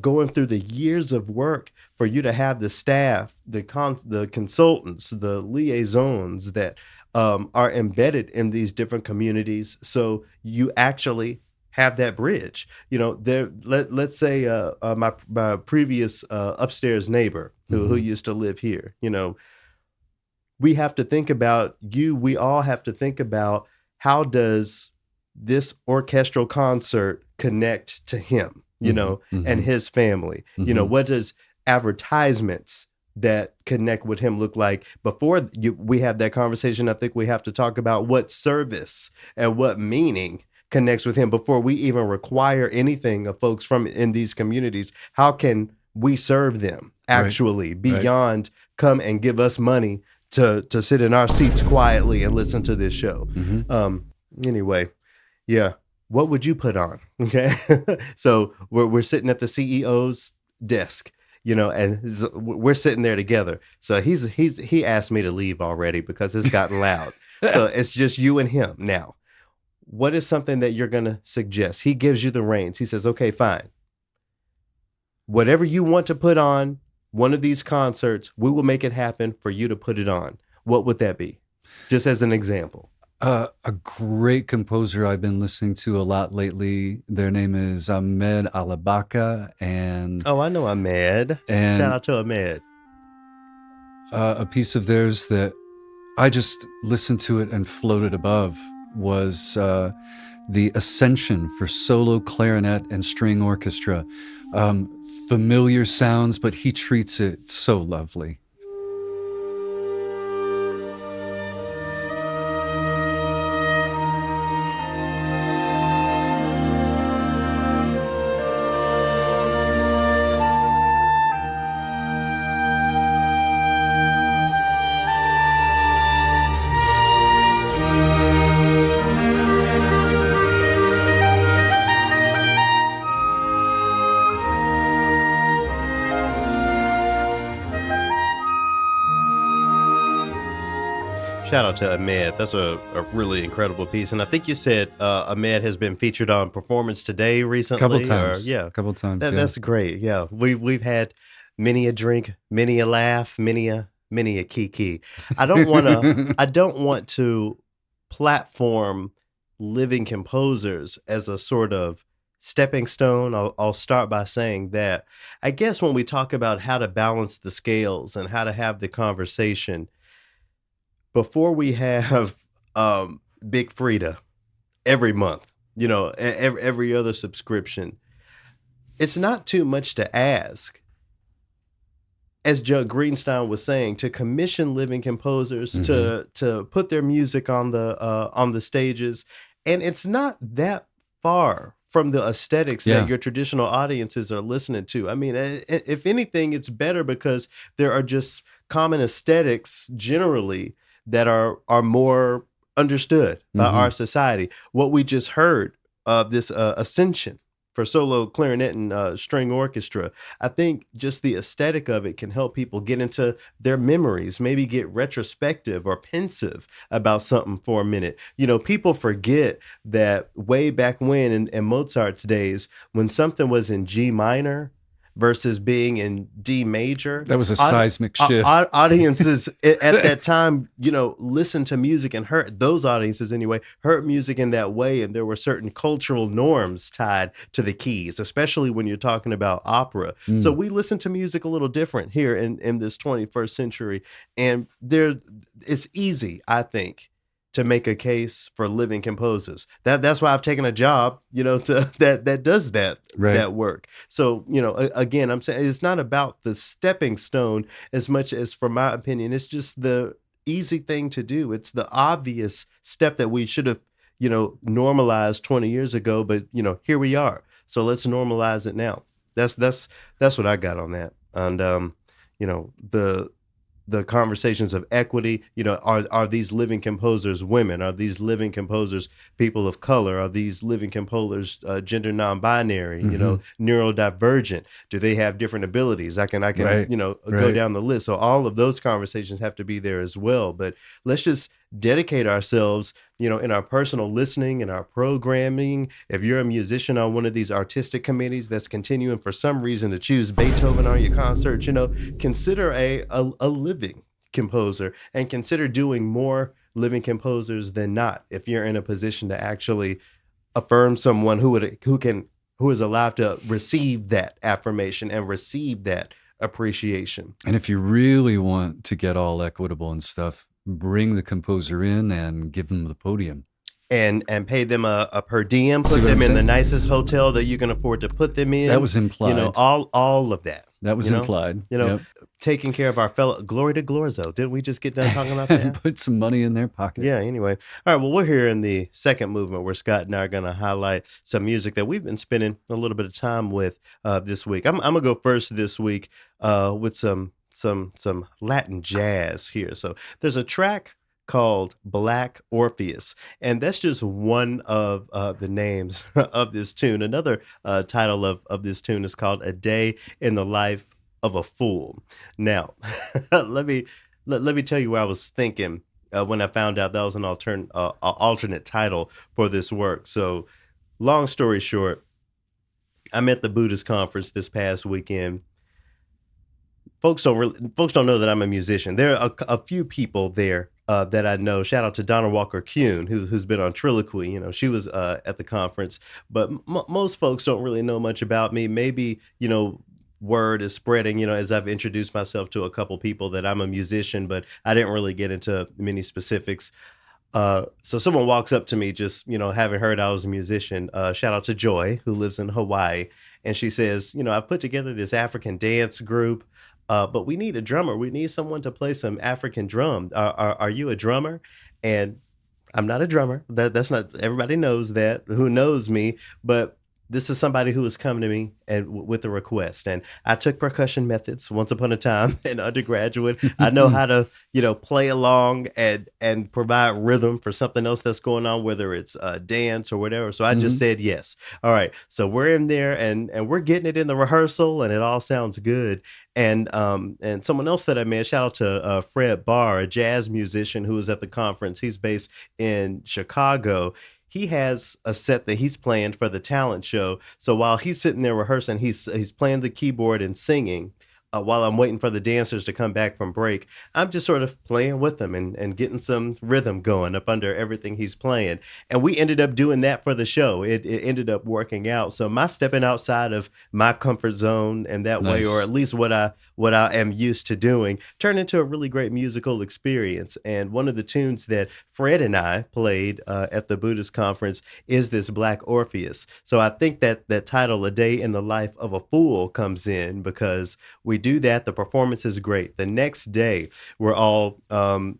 going through the years of work for you to have the staff, the consultants, the liaisons that are embedded in these different communities. So you actually have that bridge. You know, let's say my previous upstairs neighbor who used to live here, you know, we have to think about we all have to think about, how does this orchestral concert connect to him, you know, and his family? You know, what does advertisements that connect with him look like? Before we have that conversation, I think we have to talk about what service and what meaning connects with him before we even require anything of folks from in these communities. How can we serve them actually beyond come and give us money to sit in our seats quietly and listen to this show? Anyway, yeah. What would you put on? Okay. So we're sitting at the CEO's desk, you know, and we're sitting there together. So he asked me to leave already because it's gotten loud. So it's just you and him. Now, what is something that you're going to suggest? He gives you the reins. He says, okay, fine. Whatever you want to put on one of these concerts, we will make it happen for you to put it on. What would that be? Just as an example. A great composer I've been listening to a lot lately. Their name is Ahmed Alabaca, and I know Ahmed. And shout out to Ahmed. A piece of theirs that I just listened to it and floated above was the Ascension for solo clarinet and string orchestra. Familiar sounds, but he treats it so lovely. Shout out to Ahmed. That's a really incredible piece. And I think you said Ahmed has been featured on Performance Today recently. Couple times. A couple times. That's great. Yeah. We've had many a drink, many a laugh, many a kiki. I don't want to platform living composers as a sort of stepping stone. I'll start by saying that I guess when we talk about how to balance the scales and how to have the conversation, before we have Big Frida every month, you know, every other subscription, it's not too much to ask, as Jud Greenstein was saying, to commission living composers to put their music on the stages. And it's not that far from the aesthetics that your traditional audiences are listening to. I mean, if anything, it's better because there are just common aesthetics generally that are more understood by our society. What we just heard of this Ascension for solo clarinet and string orchestra, I think just the aesthetic of it can help people get into their memories, maybe get retrospective or pensive about something for a minute. You know, people forget that way back when in Mozart's days, when something was in G minor, versus being in D major. That was a seismic shift. Audiences at that time, listened to music and heard, those audiences anyway, heard music in that way. And there were certain cultural norms tied to the keys, especially when you're talking about opera. So we listen to music a little different here in this 21st century. And it's easy, I think, to make a case for living composers. That's why I've taken a job, that does that work. So, again, I'm saying it's not about the stepping stone as much as, from my opinion, it's just the easy thing to do. It's the obvious step that we should have, normalized 20 years ago, but here we are. So let's normalize it now. That's what I got on that. And the conversations of equity, are these living composers women? Are these living composers people of color? Are these living composers gender non-binary, neurodivergent? Do they have different abilities? I can go down the list. So all of those conversations have to be there as well. But let's just dedicate ourselves, in our personal listening and our programming. If you're a musician on one of these artistic committees that's continuing for some reason to choose Beethoven on your concert, consider a living composer and consider doing more living composers than not. If you're in a position to actually affirm someone who is allowed to receive that affirmation and receive that appreciation. And if you really want to get all equitable and stuff, bring the composer in and give them the podium. And pay them a per diem, put them in the nicest hotel that you can afford to put them in. That was implied. All of that. That was implied. Yep. Taking care of our fellow, glory to Glorzo. Didn't we just get done talking about that? Put some money in their pocket. Yeah, anyway. All right, well, we're here in the second movement where Scott and I are going to highlight some music that we've been spending a little bit of time with this week. I'm going to go first this week with some Latin jazz here. So there's a track called Black Orpheus, and that's just one of the names of this tune. Another title of this tune is called A Day in the Life of a Fool. Now, let me tell you what I was thinking when I found out that was an alternate title for this work. So, long story short, I'm at the Buddhist conference this past weekend. Folks don't know that I'm a musician. There are a few people there that I know. Shout out to Donna Walker-Kuhn, who's been on Trilloquy. She was at the conference, but most folks don't really know much about me. Maybe, word is spreading, as I've introduced myself to a couple people that I'm a musician, but I didn't really get into many specifics. So someone walks up to me just, having heard I was a musician. Shout out to Joy, who lives in Hawaii. And she says, I've put together this African dance group. But we need a drummer. We need someone to play some African drum. Are you a drummer? And I'm not a drummer. That's not, everybody knows that, who knows me. But this is somebody who has come to me and with a request. And I took percussion methods once upon a time in undergraduate. I know how to, play along and provide rhythm for something else that's going on, whether it's dance or whatever. So I just said yes. All right. So we're in there and we're getting it in the rehearsal and it all sounds good. And someone else that I met, shout out to Fred Barr, a jazz musician who was at the conference. He's based in Chicago. He has a set that he's planned for the talent show. So while he's sitting there rehearsing, he's playing the keyboard and singing. While I'm waiting for the dancers to come back from break, I'm just sort of playing with them and getting some rhythm going up under everything he's playing. And we ended up doing that for the show. It ended up working out. So my stepping outside of my comfort zone and that way, or at least what I am used to doing, turned into a really great musical experience. And one of the tunes that Fred and I played at the Buddhist conference is this Black Orpheus. So I think that title, A Day in the Life of a Fool, comes in because we do that. The performance is great. The next day, we're all,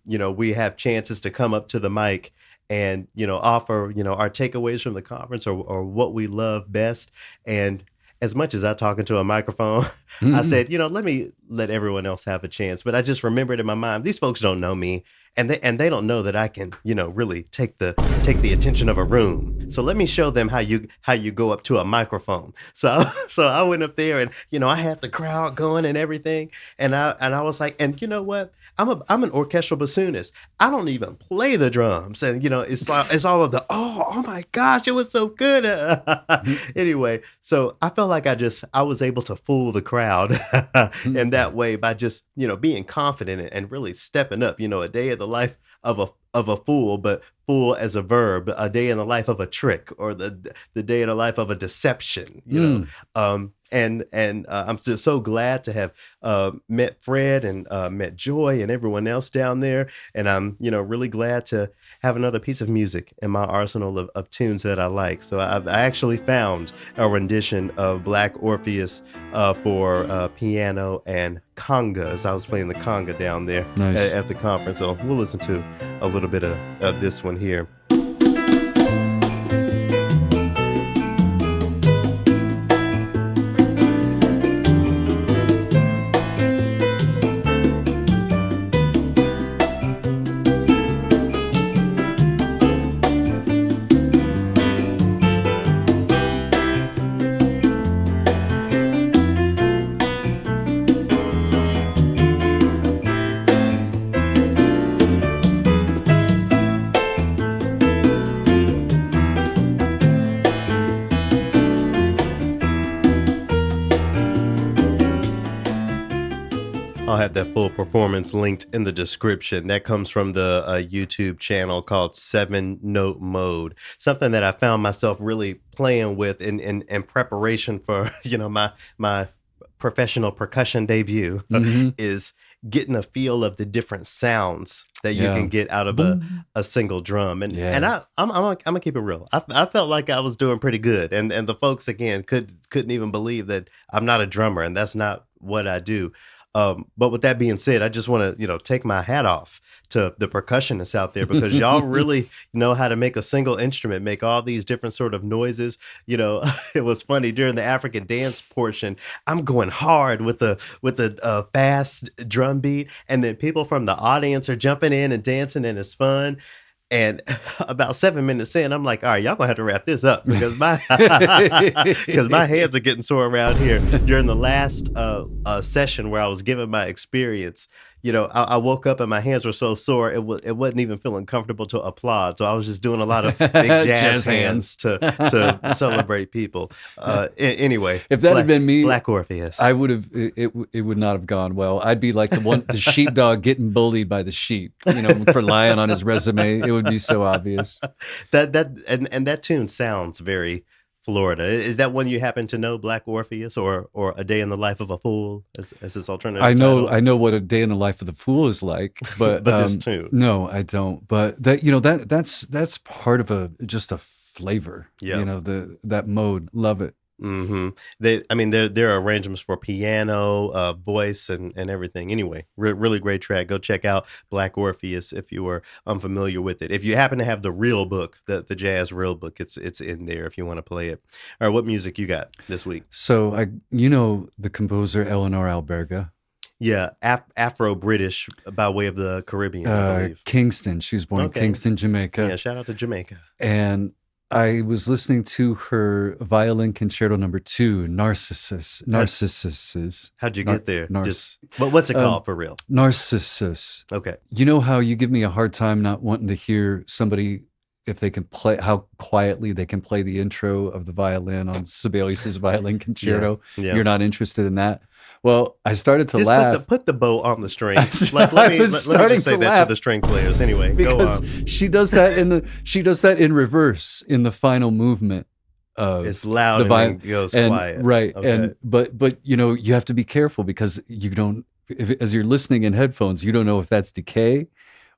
we have chances to come up to the mic and, offer, our takeaways from the conference or what we love best. And as much as I talk into a microphone, I said, let me let everyone else have a chance. But I just remembered in my mind, these folks don't know me. and they don't know that I can, really take the attention of a room. So let me show them how you go up to a microphone. So so I went up there, and I had the crowd going and everything, and I was like, and you know what? I'm an orchestral bassoonist. I don't even play the drums, and it's all of the oh my gosh, it was so good. Anyway, so I felt like I was able to fool the crowd in that way by just being confident and really stepping up. A day of the life of a fool, but fool as a verb, a day in the life of a trick, or the day in the life of a deception. And I'm just so glad to have met Fred and met Joy and everyone else down there, and I'm really glad to have another piece of music in my arsenal of tunes that I like. So I actually found a rendition of Black Orpheus for piano and congas. I was playing the conga down there at the conference, so we'll listen to a little bit of this one here. I'll have that full performance linked in the description. That comes from the YouTube channel called 7-Note Mode. Something that I found myself really playing with in preparation for my professional percussion debut is getting a feel of the different sounds that you can get out of a single drum. And I'm gonna keep it real. I felt like I was doing pretty good, and the folks again couldn't even believe that I'm not a drummer, and that's not what I do. But with that being said, I just want to, take my hat off to the percussionists out there, because y'all really know how to make a single instrument make all these different sort of noises. It was funny during the African dance portion. I'm going hard with the fast drum beat, and then people from the audience are jumping in and dancing, and it's fun. And about 7 minutes in, I'm like, all right, y'all gonna have to wrap this up, because my hands are getting sore around here. During the last session where I was giving my experience, I woke up and my hands were so sore, it wasn't even feeling comfortable to applaud. So I was just doing a lot of big jazz hands to celebrate people. Anyway, if that had been me, Black Orpheus, I would have. It would not have gone well. I'd be like the sheepdog getting bullied by the sheep, for lying on his resume. It would be so obvious. That tune sounds very Florida. Is that one you happen to know, Black Orpheus, or A Day in the Life of a Fool, as its alternative title? I know what A Day in the Life of the Fool is like, but this tune. No, I don't. But that's part of just a flavor. Yeah. That mode. Love it. Mm-hmm. There are arrangements for piano, voice, and everything. Anyway, really great track. Go check out Black Orpheus if you were unfamiliar with it. If you happen to have the real book, the jazz real book, it's in there if you want to play it. All right, what music you got this week? So the composer Eleanor Alberga. Yeah, Afro-British by way of the Caribbean, I believe. Kingston. She was born in Kingston, Jamaica. Yeah, shout out to Jamaica. And I was listening to her Violin Concerto No. 2, Narcissus. How'd you get there? What's it called for real? Narcissus. Okay. You know how you give me a hard time not wanting to hear somebody, if they can play, how quietly they can play the intro of the violin on Sibelius's Violin Concerto. Yeah. You're not interested in that? Well, I started to laugh. Put the bow on the strings. Let me just say that to the string players. Anyway, because go on. She does that in reverse in the final movement. It's loud and then goes quiet. Right. Okay. And but you have to be careful, because you don't, as you're listening in headphones, you don't know if that's decay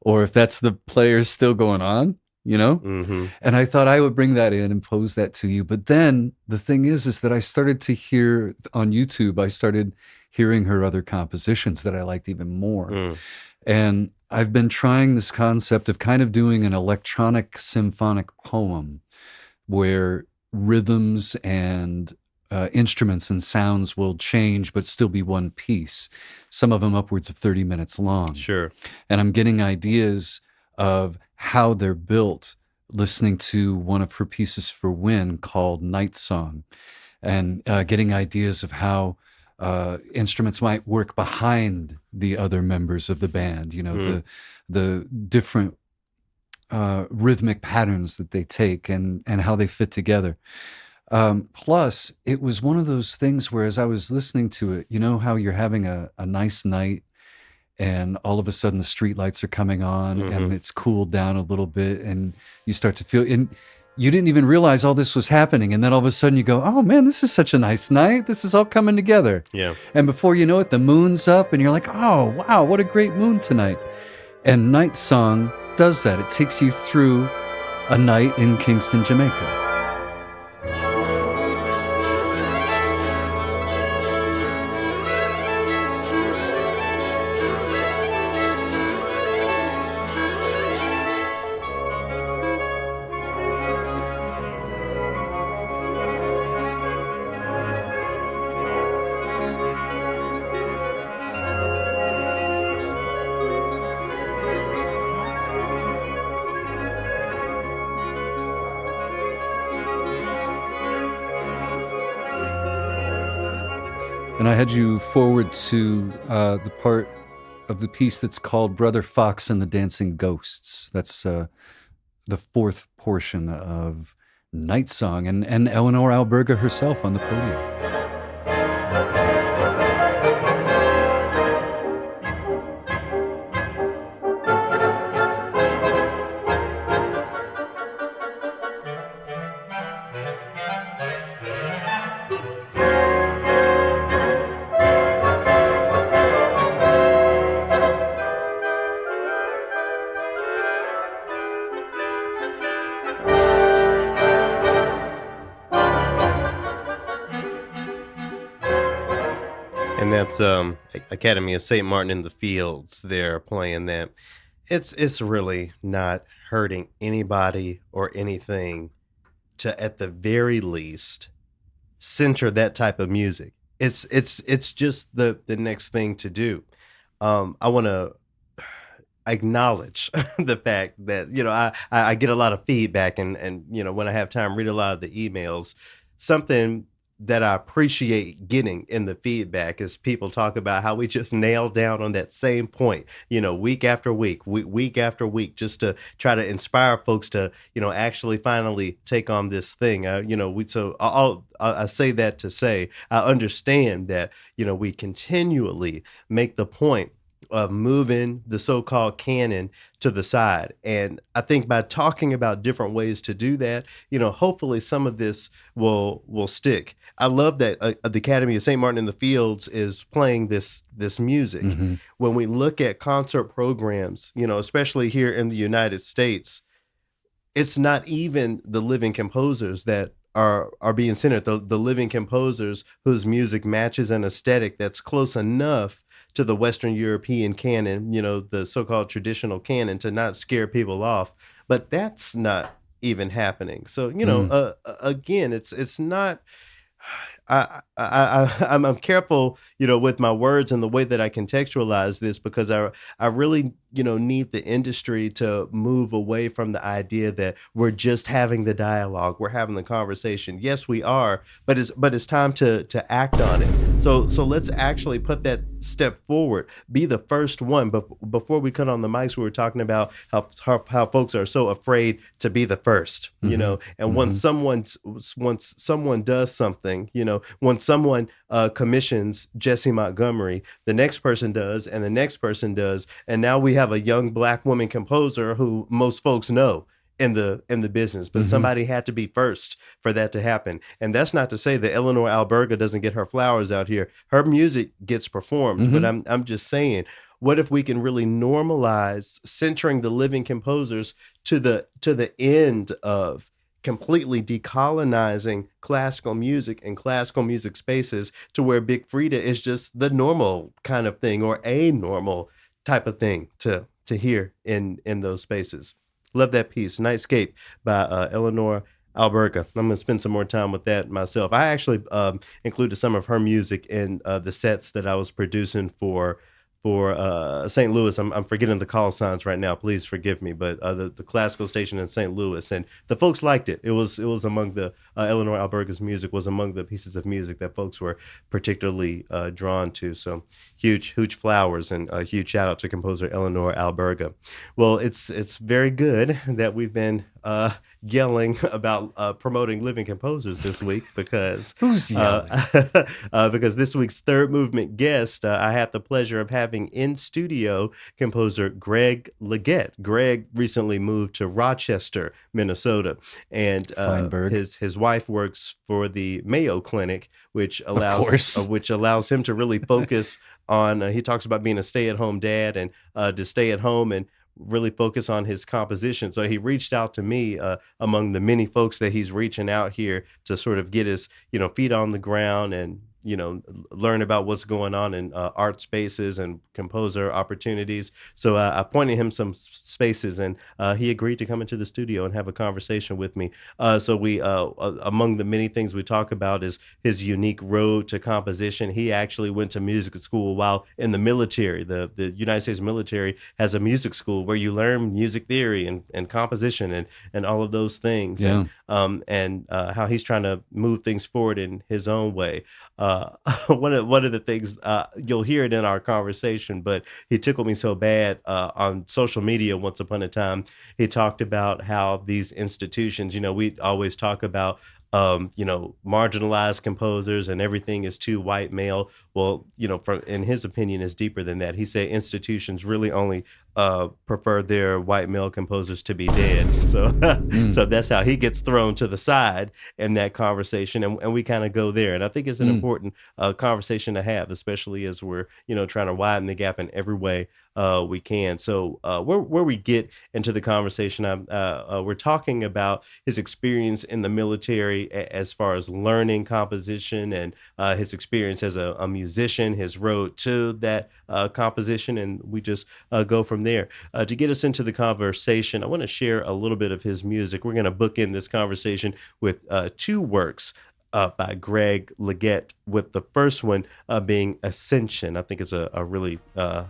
or if that's the players still going on. Mm-hmm. And I thought I would bring that in and pose that to you. But then the thing is that I started to hear on YouTube, I started hearing her other compositions that I liked even more. And I've been trying this concept of kind of doing an electronic symphonic poem where rhythms and instruments and sounds will change but still be one piece. Some of them upwards of 30 minutes long. Sure. And I'm getting ideas of how they're built listening to one of her pieces for wind called Night Song, and getting ideas of how instruments might work behind the other members of the band, you know, the different rhythmic patterns that they take and how they fit together. Plus, it was one of those things where as I was listening to it, you know how you're having a nice night and all of a sudden the street lights are coming on and it's cooled down a little bit and you start to feel, and you didn't even realize all this was happening. And then all of a sudden you go, oh man, this is such a nice night. This is all coming together. Yeah. And before you know it, the moon's up and you're like, oh, wow, what a great moon tonight. And Night Song does that. It takes you through a night in Kingston, Jamaica. And I had you forward to the part of the piece that's called Brother Fox and the Dancing Ghosts. That's the fourth portion of Night Song, and Eleanor Alberga herself on the podium. And that's Academy of St. Martin in the Fields. They're playing that. It's really not hurting anybody or anything to, at the very least, center that type of music. It's just the next thing to do. I want to acknowledge the fact that, you know, I get a lot of feedback and, you know, when I have time, read a lot of the emails. Something that I appreciate getting in the feedback is people talk about how we just nail down on that same point, you know, week after week, week after week, just to try to inspire folks to, you know, actually finally take on this thing. You know, I say that to say, I understand that, you know, we continually make the point of moving the so-called canon to the side. And I think by talking about different ways to do that, you know, hopefully some of this will stick. I love that the Academy of St. Martin in the Fields is playing this music. Mm-hmm. When we look at concert programs, you know, especially here in the United States, it's not even the living composers that are being centered. The living composers whose music matches an aesthetic that's close enough to the Western European canon, you know, the so-called traditional canon, to not scare people off. But that's not even happening. So, you know, again, it's not. I'm careful, you know, with my words and the way that I contextualize this, because I really, you know, need the industry to move away from the idea that we're just having the dialogue, we're having the conversation. Yes, we are, but it's time to act on it. So let's actually put that step forward, be the first one. But before we cut on the mics, we were talking about how folks are so afraid to be the first, you know, and once someone does something, you know, when someone commissions Jesse Montgomery, the next person does, and the next person does, and now we have a young Black woman composer who most folks know in the business, but somebody had to be first for that to happen. And that's not to say that Eleanor Alberga doesn't get her flowers out here. Her music gets performed, but I'm just saying, what if we can really normalize centering the living composers to the end of completely decolonizing classical music and classical music spaces to where Big Frida is just the normal kind of thing, or a normal type of thing to hear in those spaces. Love that piece, Nightscape by Eleanor Alberga. I'm gonna spend some more time with that myself. I actually included some of her music in the sets that I was producing for St. Louis. I'm forgetting the call signs right now. Please forgive me, but the classical station in St. Louis, and the folks liked it. It was among the Eleanor Alberga's music was among the pieces of music that folks were particularly drawn to. So huge flowers and a huge shout out to composer Eleanor Alberga. Well, it's very good that we've been yelling about promoting living composers this week because Who's yelling? because this week's third movement guest, I had the pleasure of having in studio composer Greg LeGette. Greg recently moved to Rochester, Minnesota, and Feinberg. his wife works for the Mayo Clinic, which allows him to really focus on. He talks about being a stay-at-home dad and to stay at home and really focus on his composition. So he reached out to me among the many folks that he's reaching out here to sort of get his, feet on the ground and, learn about what's going on in art spaces and composer opportunities. So I pointed him some spaces and he agreed to come into the studio and have a conversation with me. So we, among the many things we talk about is his unique road to composition. He actually went to music school while in the military. The United States military has a music school where you learn music theory and composition and all of those things. Yeah. And how he's trying to move things forward in his own way. One of the things you'll hear it in our conversation, but he tickled me so bad on social media once upon a time. He talked about how these institutions, we always talk about marginalized composers and everything is too white male. Well, in his opinion, is deeper than that. He said institutions really only prefer their white male composers to be dead. So, so that's how he gets thrown to the side in that conversation, and we kind of go there. And I think it's an important conversation to have, especially as we're trying to widen the gap in every way we can. So where we get into the conversation, we're talking about his experience in the military as far as learning composition and his experience as a musician, his road to that composition, and we just go from there. To get us into the conversation, I want to share a little bit of his music. We're going to bookend this conversation with two works by Greg LeGette, with the first one being Ascension. I think it's a really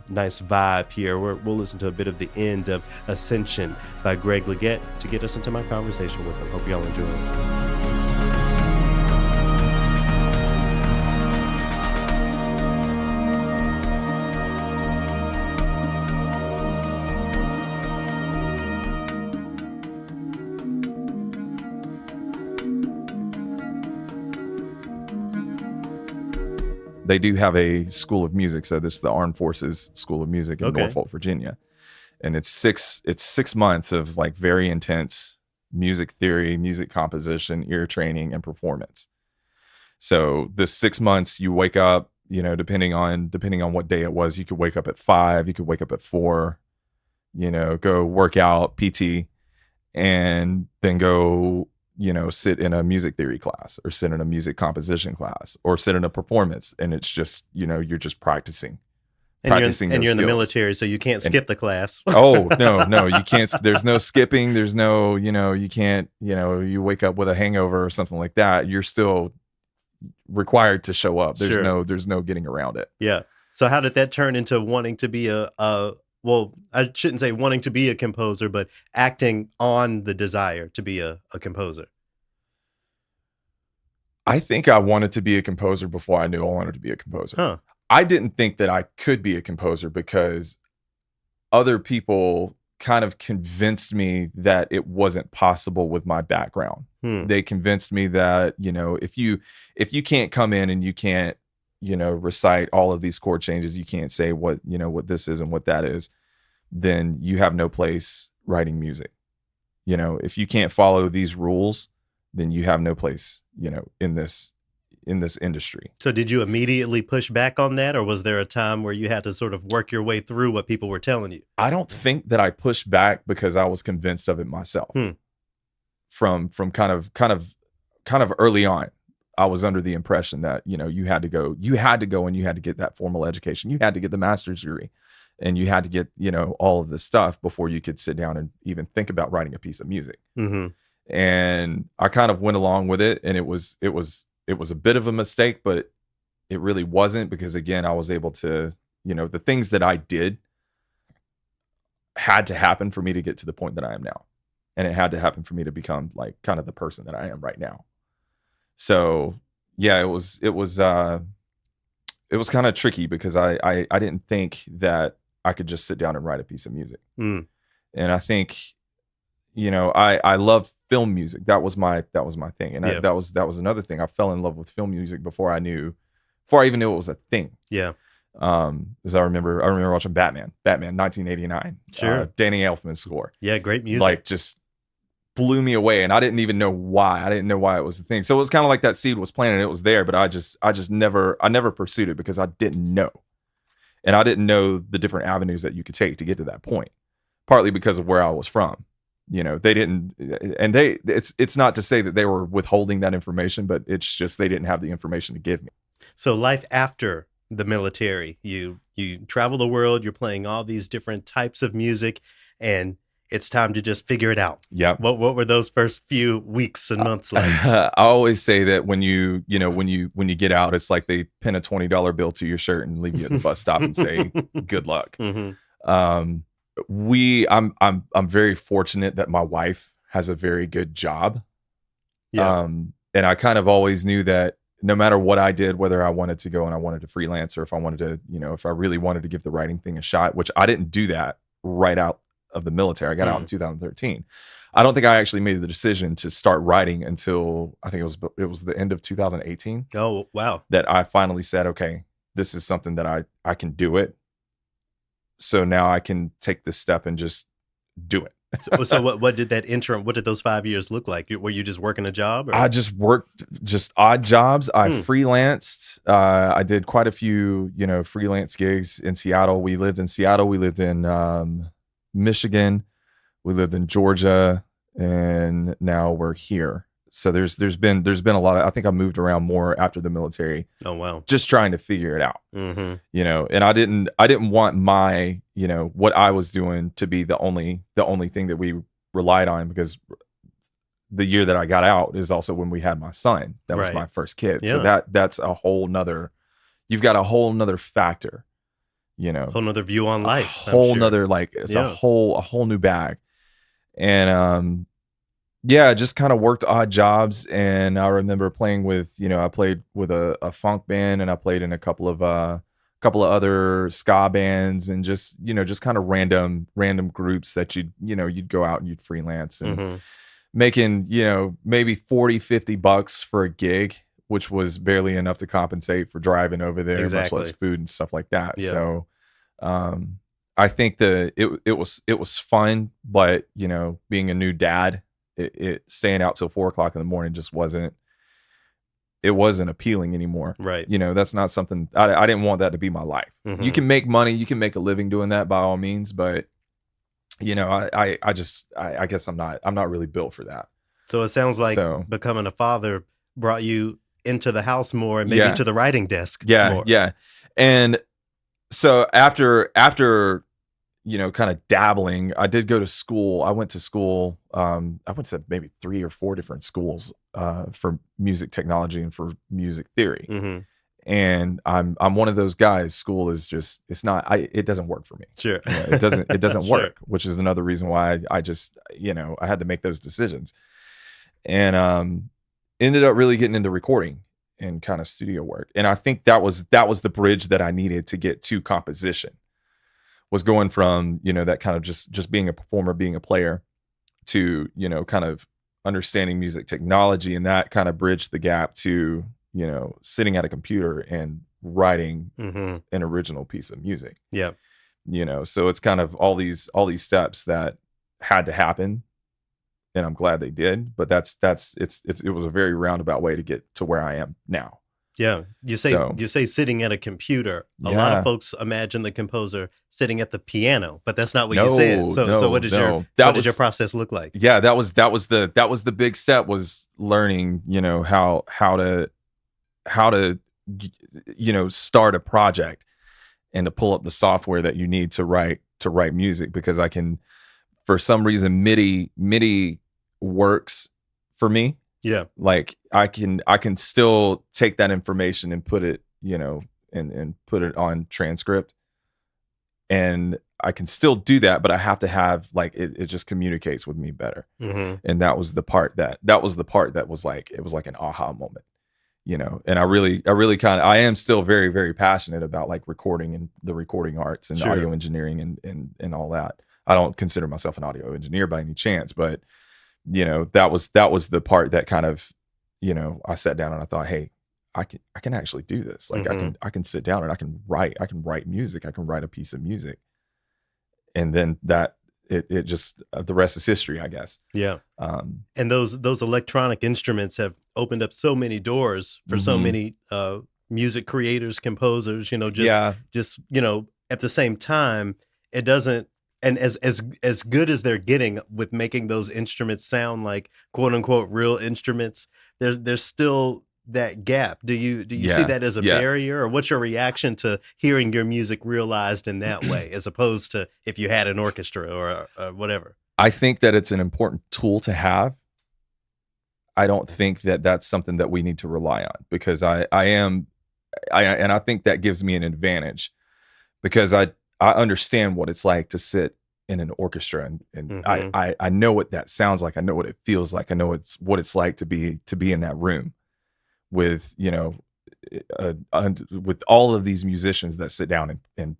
nice vibe here. We'll listen to a bit of the end of Ascension by Greg LeGette to get us into my conversation with him. Hope y'all enjoy it. They do have a school of music. So this is the Armed Forces School of Music in Norfolk, Virginia. And it's 6 months of like very intense music theory, music composition, ear training, and performance. So this 6 months, you wake up, depending on what day it was, you could wake up at 5, you could wake up at 4, go work out, PT, and then go sit in a music theory class or sit in a music composition class or sit in a performance. And it's just, you're just practicing. And you're in the military, so you can't skip the class. Oh, no, you can't. There's no skipping. There's no, you can't, you wake up with a hangover or something like that. You're still required to show up. There's no getting around it. Yeah. So how did that turn into wanting to be well, I shouldn't say wanting to be a composer, but acting on the desire to be a composer? I think I wanted to be a composer before I knew I wanted to be a composer. Huh. I didn't think that I could be a composer because other people kind of convinced me that it wasn't possible with my background. They convinced me that, if you can't come in and you can't, recite all of these chord changes, you can't say what this is and what that is, then you have no place writing music. If you can't follow these rules, then you have no place, in this industry. So did you immediately push back on that, or was there a time where you had to sort of work your way through what people were telling you? I don't think that I pushed back because I was convinced of it myself. From kind of early on, I was under the impression that, you had to go and you had to get that formal education. You had to get the master's degree and you had to get, all of this stuff before you could sit down and even think about writing a piece of music. and I kind of went along with it, and it was a bit of a mistake, but it really wasn't, because again, I was able to, the things that I did had to happen for me to get to the point that I am now. And it had to happen for me to become like kind of the person that I am right now. So yeah, it was kind of tricky, because I didn't think that I could just sit down and write a piece of music. And I think, I love film music. That was my thing. And that was another thing. I fell in love with film music before I even knew it was a thing. Yeah. As I remember watching Batman 1989. Sure. Danny Elfman's score. Yeah, great music. Like, just blew me away, and I didn't even know why. I didn't know why it was a thing. So it was kind of like that seed was planted, it was there, but I never pursued it, because I didn't know. And I didn't know the different avenues that you could take to get to that point. Partly because of where I was from. They didn't, and it's not to say that they were withholding that information, but it's just they didn't have the information to give me. So life after the military, you travel the world, you're playing all these different types of music, and it's time to just figure it out. Yeah. What were those first few weeks and months like? I always say that when you get out, it's like they pin a $20 bill to your shirt and leave you at the bus stop and say, good luck. Mm-hmm. I'm very fortunate that my wife has a very good job. Yeah. And I kind of always knew that no matter what I did, whether I wanted to go and I wanted to freelance, or if I wanted to, if I really wanted to give the writing thing a shot, which I didn't do that right out of the military. I got out in 2013. I don't think I actually made the decision to start writing until I think it was the end of 2018. Oh, wow. That I finally said, okay, this is something that I can do it. So now I can take this step and just do it. So what did that interim, what did those 5 years look like? Were you just working a job? Or? I just worked just odd jobs. I freelanced. I did quite a few, freelance gigs in Seattle. We lived in Seattle. We lived in Michigan. We lived in Georgia, and now we're here. So there's been a lot of, I think I moved around more after the military. Oh, wow. Just trying to figure it out. Mm-hmm. And I didn't want my, what I was doing to be the only thing that we relied on, because the year that I got out is also when we had my son. That was my first kid. Yeah. So that's a whole nother, you've got a whole nother factor, whole nother view on life. Whole nother, like, it's a whole new bag. And, yeah, just kind of worked odd jobs. And I remember playing with, I played with a funk band, and I played in a couple of other ska bands, and just kind of random groups that you'd go out and you'd freelance, and making, maybe $40-50 for a gig, which was barely enough to compensate for driving over there, much less food and stuff like that. Yeah. So, I think it was fun, but being a new dad, it staying out till 4:00 in the morning just wasn't appealing anymore. Right. That's not something I didn't want that to be my life. Mm-hmm. You can make money, you can make a living doing that by all means, but I guess I'm not really built for that. So it sounds like becoming a father brought you into the house more, and maybe to the writing desk more. Yeah. And so after kind of dabbling, I did go to school. I went to school. I went to maybe 3 or 4 different schools for music technology and for music theory. Mm-hmm. And I'm one of those guys. School is just, it doesn't work for me. Sure. It doesn't work, which is another reason why I just, I had to make those decisions. And ended up really getting into recording and kind of studio work. And I think that was the bridge that I needed to get to composition. Was going from, that kind of just being a performer, being a player, to, kind of understanding music technology, and that kind of bridged the gap to, sitting at a computer and writing an original piece of music. Yeah. So it's kind of all these steps that had to happen, and I'm glad they did, but it was a very roundabout way to get to where I am now. Yeah, you say sitting at a computer. A lot of folks imagine the composer sitting at the piano, but that's not what you said. So what did your process look like? Yeah, that was the big step, was learning, how to start a project and to pull up the software that you need to write music, because I can, for some reason, MIDI works for me. Yeah. Like I can still take that information and put it, and put it on transcript, and I can still do that, but I have to have like it just communicates with me better. Mm-hmm. And that was the part that was like, it was like an aha moment, and I really I am still very, very passionate about like recording and the recording arts and Sure. audio engineering and all that. I don't consider myself an audio engineer by any chance, but that was the part that kind of, I sat down and I thought, hey, I can actually do this. Like I can sit down and I can write music. I can write a piece of music. And then that it just the rest is history, I guess. Yeah. And those electronic instruments have opened up so many doors for so many music creators, composers, just at the same time, it doesn't. And as good as they're getting with making those instruments sound like quote unquote real instruments, there's still that gap. Do you see that as a barrier, or what's your reaction to hearing your music realized in that way, as opposed to if you had an orchestra or whatever? I think that it's an important tool to have. I don't think that that's something that we need to rely on, because I think that gives me an advantage, because I understand what it's like to sit in an orchestra, and I know what that sounds like. I know what it feels like. I know what it's like to be in that room with, with all of these musicians that sit down and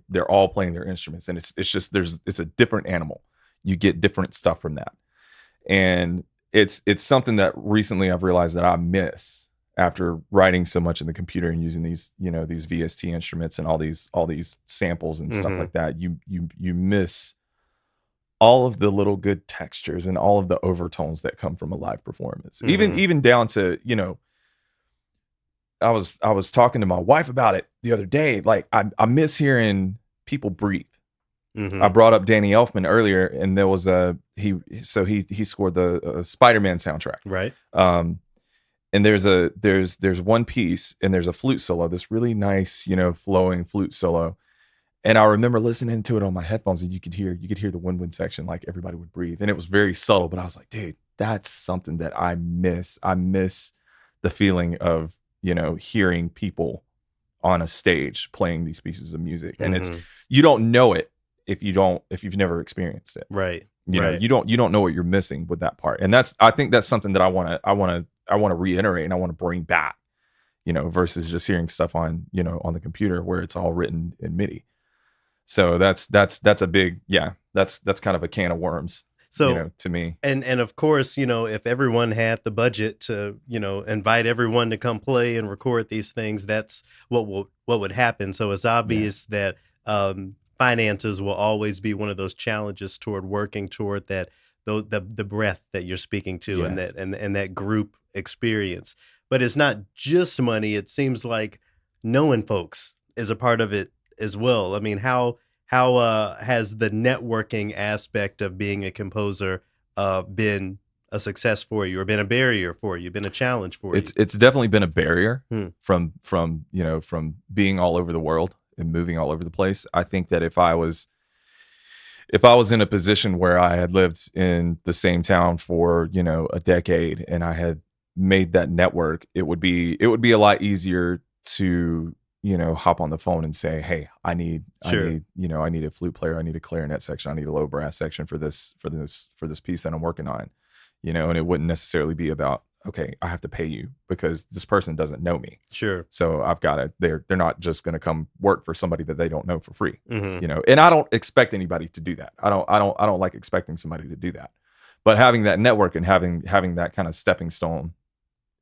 they're all playing their instruments, and it's just it's a different animal. You get different stuff from that, and it's something that recently I've realized that I miss after writing so much in the computer and using these, these VST instruments and all these samples and stuff like that. You miss all of the little good textures and all of the overtones that come from a live performance. Even down to, I was talking to my wife about it the other day. Like I miss hearing people breathe. I brought up Danny Elfman earlier, and there was he scored the Spider-Man soundtrack. Right. And there's one piece, and there's a flute solo, this really nice, flowing flute solo. And I remember listening to it on my headphones, and you could hear the wind section, like everybody would breathe. And it was very subtle, but I was like, dude, that's something that I miss. I miss the feeling of, hearing people on a stage playing these pieces of music. And it's, you don't know it if you've never experienced it. Right. You don't know what you're missing with that part. And I think that's something that I want to reiterate, and I want to bring back, versus just hearing stuff on the computer where it's all written in MIDI. So that's a big, that's kind of a can of worms. So, to me. And of course, if everyone had the budget to, invite everyone to come play and record these things, that's what would happen. So it's obvious that finances will always be one of those challenges toward working toward that, the breadth that you're speaking to, and that group experience. But it's not just money. It seems like knowing folks is a part of it as well. I mean, how has the networking aspect of being a composer been a success for you, or been a barrier for you, been a challenge for you? It's definitely been a barrier from being all over the world and moving all over the place. I think that if I was in a position where I had lived in the same town for, a decade, and I had made that network, it would be a lot easier to, hop on the phone and say, hey, I need a flute player. I need a clarinet section. I need a low brass section for this piece that I'm working on, and it wouldn't necessarily be about, okay, I have to pay you because this person doesn't know me. Sure. So I've got to, they're not just going to come work for somebody that they don't know for free, and I don't expect anybody to do that. I don't like expecting somebody to do that, but having that network and having that kind of stepping stone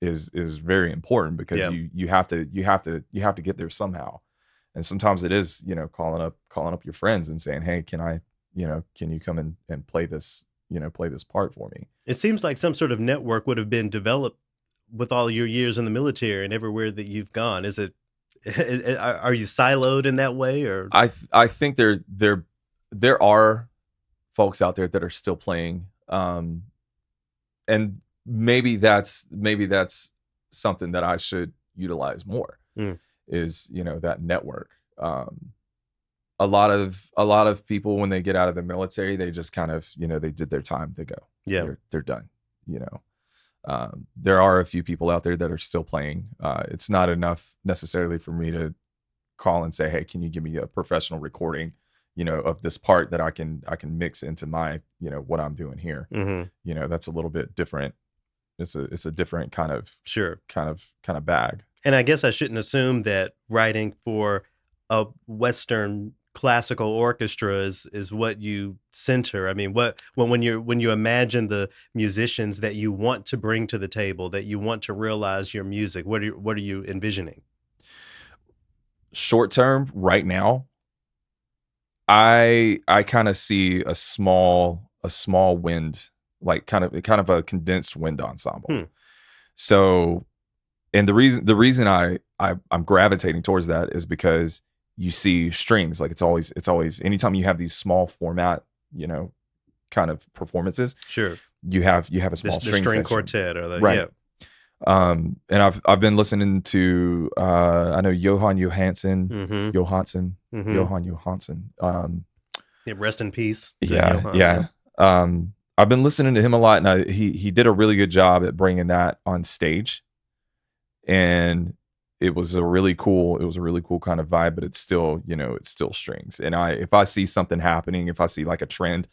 is very important, because you have to get there somehow. And sometimes it is, calling up your friends and saying, hey, can you come and play this part for me? It seems like some sort of network would have been developed with all your years in the military and everywhere that you've gone. Is it, are you siloed in that way, or? I think there are folks out there that are still playing, and maybe that's something that I should utilize more, is, that network. A lot of people, when they get out of the military, they just kind of, they did their time, they go, they're done, There are a few people out there that are still playing. It's not enough necessarily for me to call and say, hey, can you give me a professional recording, of this part that I can mix into my, what I'm doing here. That's a little bit different. It's a different kind of bag. And I guess I shouldn't assume that writing for a Western classical orchestra is what you center. I mean, when you imagine the musicians that you want to bring to the table, that you want to realize your music, what are you envisioning? Short term, right now, I kind of see a small wind, like kind of a condensed wind ensemble. So, and the reason I'm gravitating towards that is because you see strings. Like it's always anytime you have these small format, kind of performances. Sure. You have a small the string section. Quartet or the right. Yeah. And I've been listening to I know Johan Johansson. Johan Johansson. Rest in peace. Yeah. I've been listening to him a lot, and he did a really good job at bringing that on stage, and it was a really cool kind of vibe. But it's still it's still strings. And if I see something happening, if I see like a trend,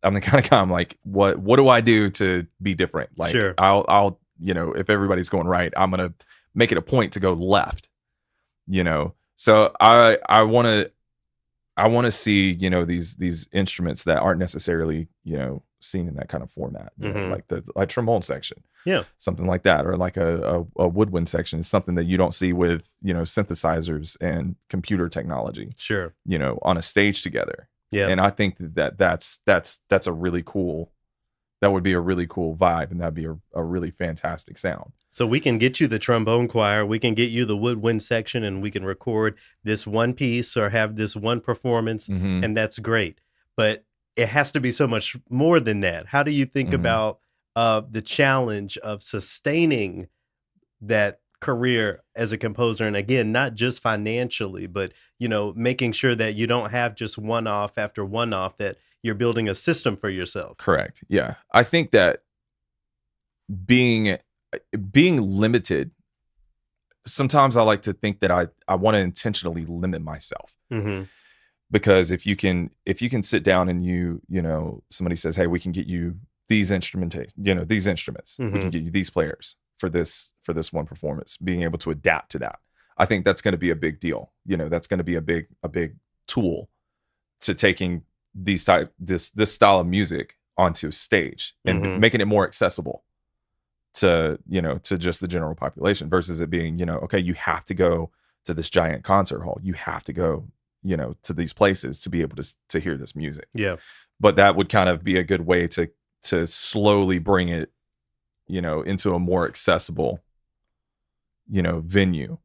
I'm the kind of guy, I'm like, what do I do to be different? Like sure. I'll if everybody's going right, I'm gonna make it a point to go left. So I want to see these instruments that aren't necessarily seen in that kind of format, like trombone section, something like that, or like a woodwind section is something that you don't see with synthesizers and computer technology, sure, on a stage together. Yeah, and I think that's a really cool. That would be a really cool vibe, and that'd be a really fantastic sound. So we can get you the trombone choir, we can get you the woodwind section, and we can record this one piece or have this one performance, and that's great. But it has to be so much more than that. How do you think about the challenge of sustaining that career as a composer? And again, not just financially, but making sure that you don't have just one-off after one-off, that you're building a system for yourself. Correct. Yeah. I think that being limited, sometimes I like to think that I want to intentionally limit myself. Because if you can sit down and somebody says, hey, we can get you these instruments, we can get you these players for this one performance, being able to adapt to that. I think that's going to be a big deal. That's going to be a big tool to taking this style of music onto stage and making it more accessible to just the general population, versus it being, okay, you have to go to this giant concert hall. You have to go, to these places to be able to hear this music. Yeah. But that would kind of be a good way to slowly bring it, into a more accessible, venue.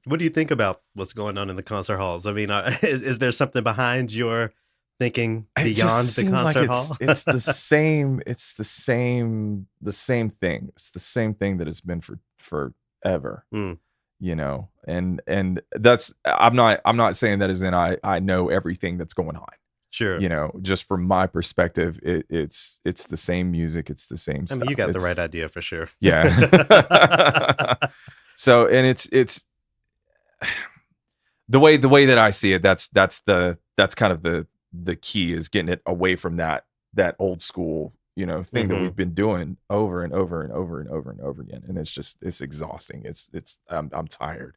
What do you think about what's going on in the concert halls? I mean, is there something behind your thinking beyond the concert hall? It's the same. It's the same thing. It's the same thing that it's been for forever. And that's, I'm not saying that as in I know everything that's going on. Sure. Just from my perspective, it's the same music. It's the same stuff. I mean, you got the right idea for sure. Yeah. So, and it's the way that I see it, that's kind of the key, is getting it away from that old school, thing that we've been doing over and over and over and over and over again. And it's exhausting. I'm tired,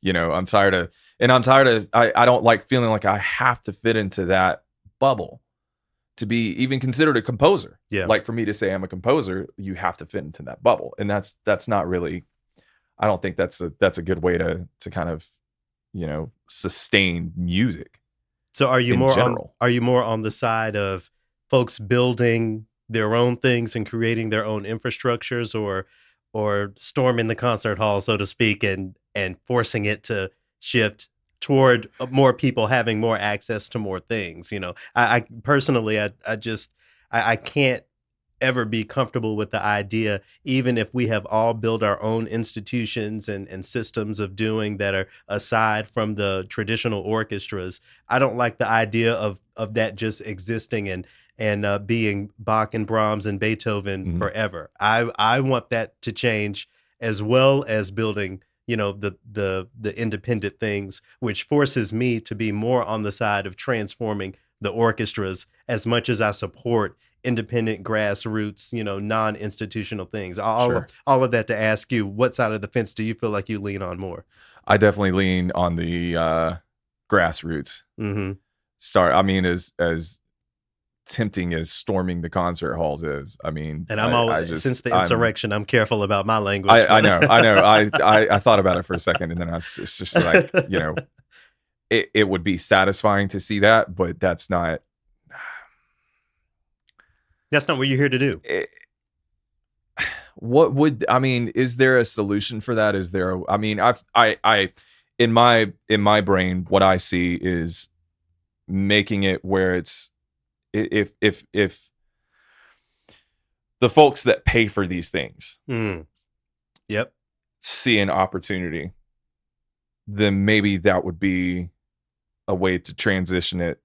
I'm tired of, I don't like feeling like I have to fit into that bubble to be even considered a composer. Yeah. Like, for me to say I'm a composer, you have to fit into that bubble. And that's not really, I don't think that's a good way to kind of, sustain music. So are you more on the side of folks building their own things and creating their own infrastructures, or storming the concert hall, so to speak, and forcing it to shift toward more people having more access to more things? I personally, I can't ever be comfortable with the idea, even if we have all built our own institutions and systems of doing that are aside from the traditional orchestras. I don't like the idea of that just existing and being Bach and Brahms and Beethoven forever. I want that to change, as well as building, the independent things, which forces me to be more on the side of transforming the orchestras as much as I support independent grassroots, non-institutional things. All of that to ask you, what side of the fence do you feel like you lean on more? I definitely lean on the grassroots. As tempting as storming the concert halls is, and I'm always, since the insurrection, I'm careful about my language. I know. I thought about it for a second, and then I was just like, it would be satisfying to see that, but that's not what you're here to do. Is there a solution for that? Is there in my brain, what I see is making it where it's, if the folks that pay for these things see an opportunity, then maybe that would be a way to transition it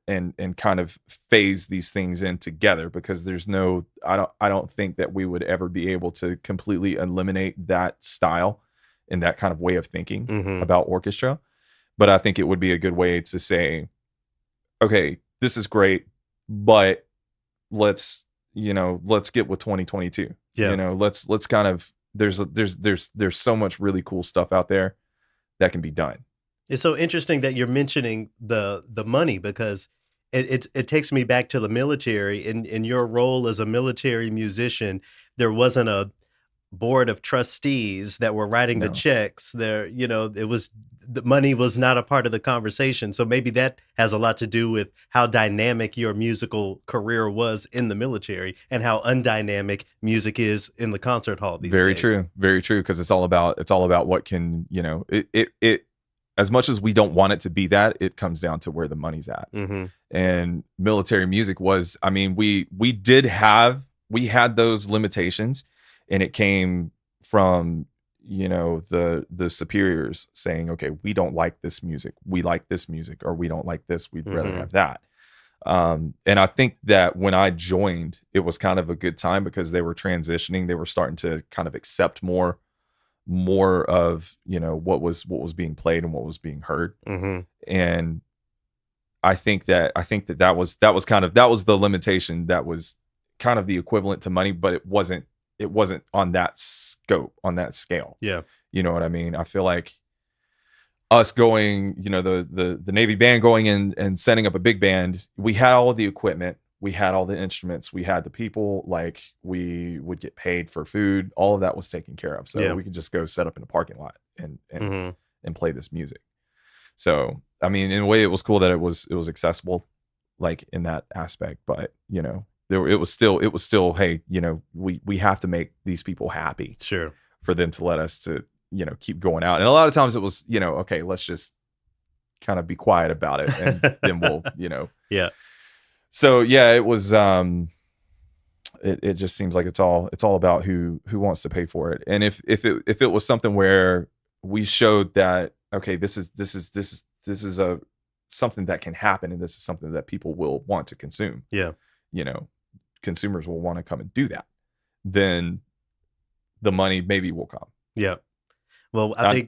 and kind of phase these things in together, because I don't think that we would ever be able to completely eliminate that style and that kind of way of thinking about orchestra. But I think it would be a good way to say, okay, this is great, but let's get with 2022. Let's kind of, there's so much really cool stuff out there that can be done. It's so interesting that you're mentioning the money, because it takes me back to the military. In your role as a military musician, there wasn't a board of trustees that were writing the checks. There, it was, the money was not a part of the conversation. So maybe that has a lot to do with how dynamic your musical career was in the military and how undynamic music is in the concert hall these days. Very true. Because it's all about what can, it as much as we don't want it to be that, it comes down to where the money's at. And military music was, we had those limitations, and it came from, the superiors saying, okay, we don't like this music. We like this music, or we don't like this. We'd rather have that. And I think that when I joined, it was kind of a good time, because they were transitioning. They were starting to kind of accept more of, what was being played and what was being heard. And I think that was the limitation. That was kind of the equivalent to money, but it wasn't on that scope, on that scale. Yeah. You know what I mean? I feel like us going, the Navy band going in and setting up a big band, we had all of the equipment, we had all the instruments, we had the people, like we would get paid for food. All of that was taken care of. So we could just go set up in a parking lot and play this music. So, in a way, it was cool that it was accessible, like in that aspect, but it was still, hey, we have to make these people happy. Sure. For them to let us to, keep going out. And a lot of times it was, okay, let's just kind of be quiet about it, and then we'll, Yeah. So yeah, it was, it just seems like it's all about who wants to pay for it. And if it was something where we showed that, okay, this is something that can happen, and this is something that people will want to consume. Yeah. Consumers will want to come and do that, then the money maybe will come. Yeah. Well, I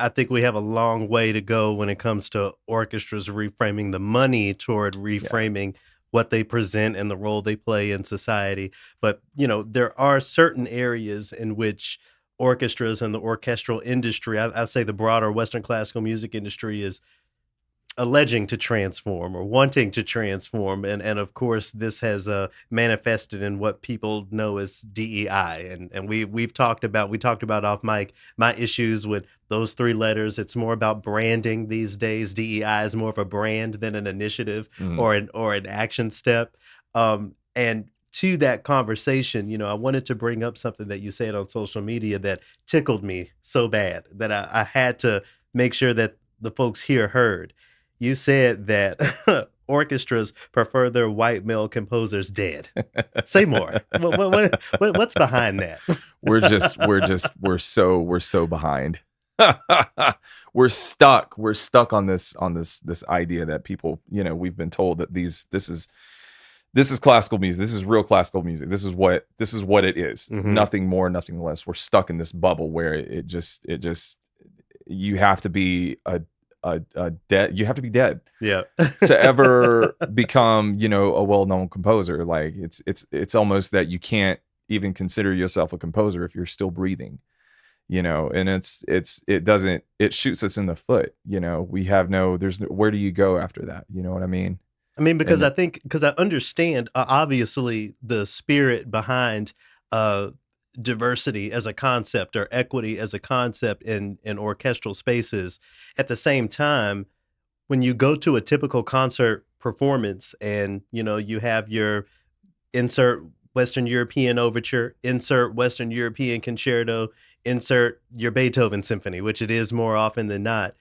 think we have a long way to go when it comes to orchestras reframing the money toward reframing what they present and the role they play in society. But, there are certain areas in which orchestras and the orchestral industry, I'd say the broader Western classical music industry, is alleging to transform or wanting to transform. And of course, this has manifested in what people know as DEI. And we talked about off mic my issues with those three letters. It's more about branding these days. DEI is more of a brand than an initiative or an action step. And to that conversation, I wanted to bring up something that you said on social media that tickled me so bad that I had to make sure that the folks here heard. You said that orchestras prefer their white male composers dead. Say more. What's behind that? We're so behind. We're stuck on this idea that people, we've been told that this is this is classical music. This is real classical music. This is what it is. Mhm. Nothing more, nothing less. We're stuck in this bubble where it just you have to be you have to be dead Yeah. to ever become, a well-known composer. Like it's almost that you can't even consider yourself a composer if you're still breathing, and it shoots us in the foot. We have where do you go after that? You know what I mean? I mean, because And I understand, obviously the spirit behind diversity as a concept or equity as a concept in orchestral spaces. At the same time, when you go to a typical concert performance and you have your insert Western European overture, insert Western European concerto, insert your Beethoven symphony, which it is more often than not,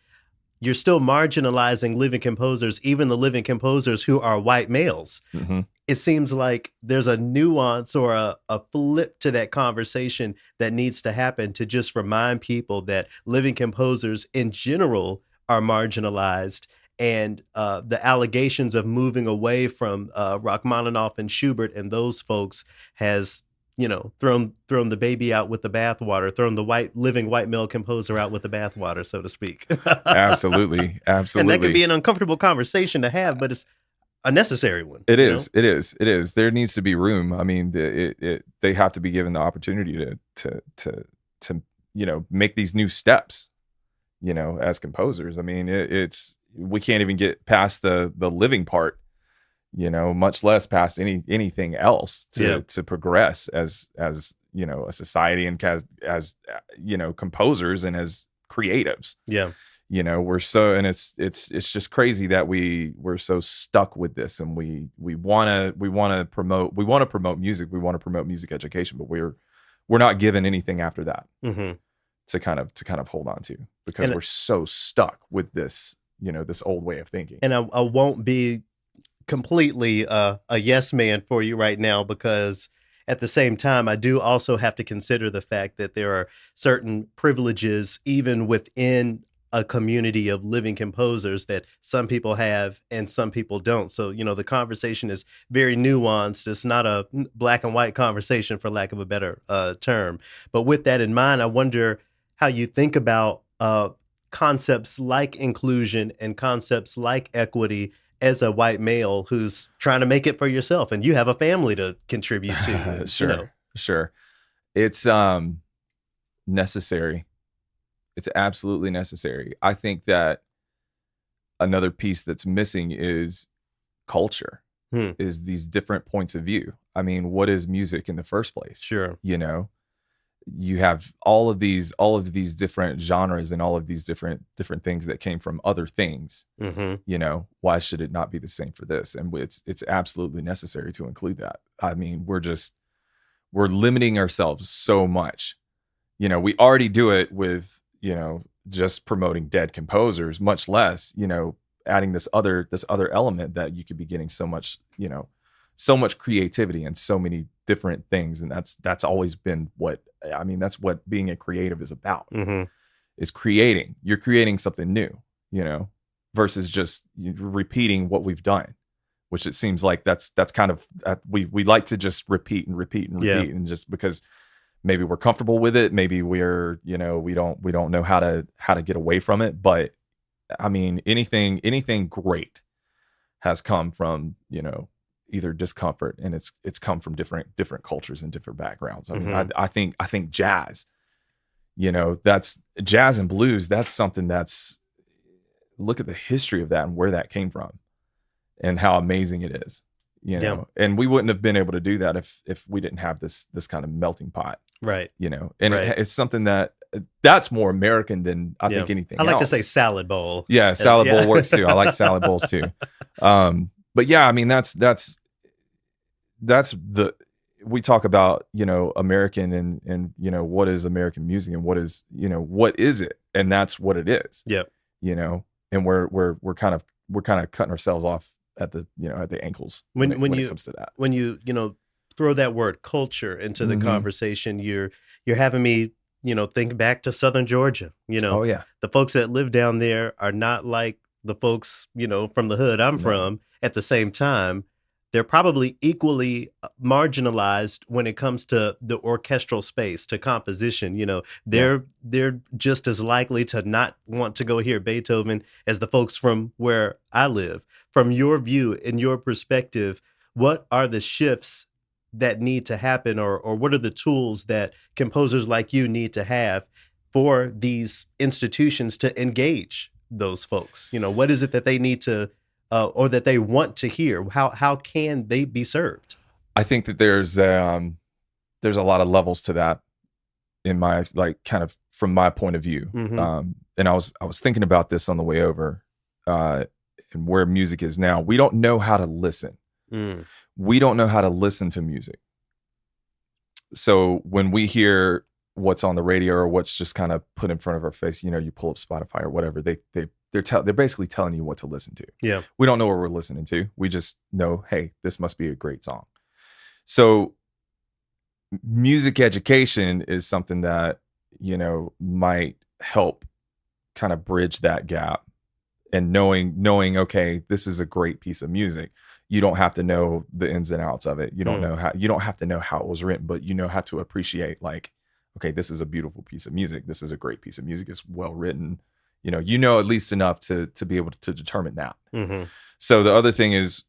you're still marginalizing living composers, even the living composers who are white males. Mhm. It seems like there's a nuance or a flip to that conversation that needs to happen to just remind people that living composers in general are marginalized. And the allegations of moving away from Rachmaninoff and Schubert and those folks has, thrown the baby out with the bathwater, thrown the living white male composer out with the bathwater, so to speak. Absolutely, And that can be absolutely. an uncomfortable conversation to have, but it's a necessary one. It is. It is. It is. There needs to be room. I mean, they have to be given the opportunity to make these new steps. As composers. I mean, we can't even get past the living part. Much less past anything else to progress as a society and as composers and as creatives. Yeah. We're so, and it's just crazy that we're so stuck with this, and we want to promote music, we want to promote music education, but we're not given anything after that Mm-hmm. to kind of hold on to, because we're so stuck with this this old way of thinking. And I won't be completely a yes man for you right now, because at the same time, I do also have to consider the fact that there are certain privileges even within a community of living composers that some people have and some people don't. So, the conversation is very nuanced. It's not a black and white conversation, for lack of a better term. But with that in mind, I wonder how you think about concepts like inclusion and concepts like equity as a white male who's trying to make it for yourself, and you have a family to contribute to. And, Sure. It's necessary. It's absolutely necessary. I think that another piece that's missing is culture, is these different points of view. I mean, what is music in the first place? Sure. You have all of these different genres and all of these different things that came from other things. Mm-hmm. Why should it not be the same for this? And it's absolutely necessary to include that. I mean, we're limiting ourselves so much. We already do it with, just promoting dead composers, much less, adding this other element that you could be getting so much creativity and so many different things. And that's always been that's what being a creative is about, is creating. You're creating something new, versus just repeating what we've done, which it seems like that's kind of, we like to just repeat and repeat and repeat. And just because maybe we're comfortable with it, maybe we're, we don't know how to get away from it. But I mean, anything great has come from, either discomfort, and it's come from different cultures and different backgrounds. I mean, I think jazz, that's jazz and blues. That's something look at the history of that and where that came from and how amazing it is, and we wouldn't have been able to do that if we didn't have this kind of melting pot. Right. And Right. it's something that's more American than I think anything I like else. to say salad bowl. Yeah, salad bowl works too. I like salad bowls too. But yeah, I mean, we talk about, American and what is American music and what is it? And that's what it is. Yep. And we're kind of cutting ourselves off at the ankles when it comes to that. When you throw that word culture into the conversation, you're having me, think back to Southern Georgia. Oh yeah. The folks that live down there are not like the folks, from the hood I'm from. At the same time, they're probably equally marginalized when it comes to the orchestral space, to composition. You know, they're just as likely to not want to go hear Beethoven as the folks from where I live. From your view, in your perspective, what are the shifts that need to happen, or what are the tools that composers like you need to have for these institutions to engage those folks? You know, what is it that they need to or that they want to hear? How can they be served? I think that there's a lot of levels to that in my, like, kind of from my point of view. And I was thinking about this on the way over, and where music is now. We don't know how to listen. We don't know how to listen to music. So when we hear what's on the radio or what's just kind of put in front of our face, you know, you pull up Spotify or whatever, they're basically telling you what to listen to. Yeah. We don't know what we're listening to. We just know, hey, this must be a great song. So music education is something that, you know, might help kind of bridge that gap. And knowing, okay, this is a great piece of music. You don't have to know the ins and outs of it. You don't have to know how it was written, but you know how to appreciate, like, okay, this is a beautiful piece of music. This is a great piece of music. It's well written. You know at least enough to be able to determine that. So the other thing is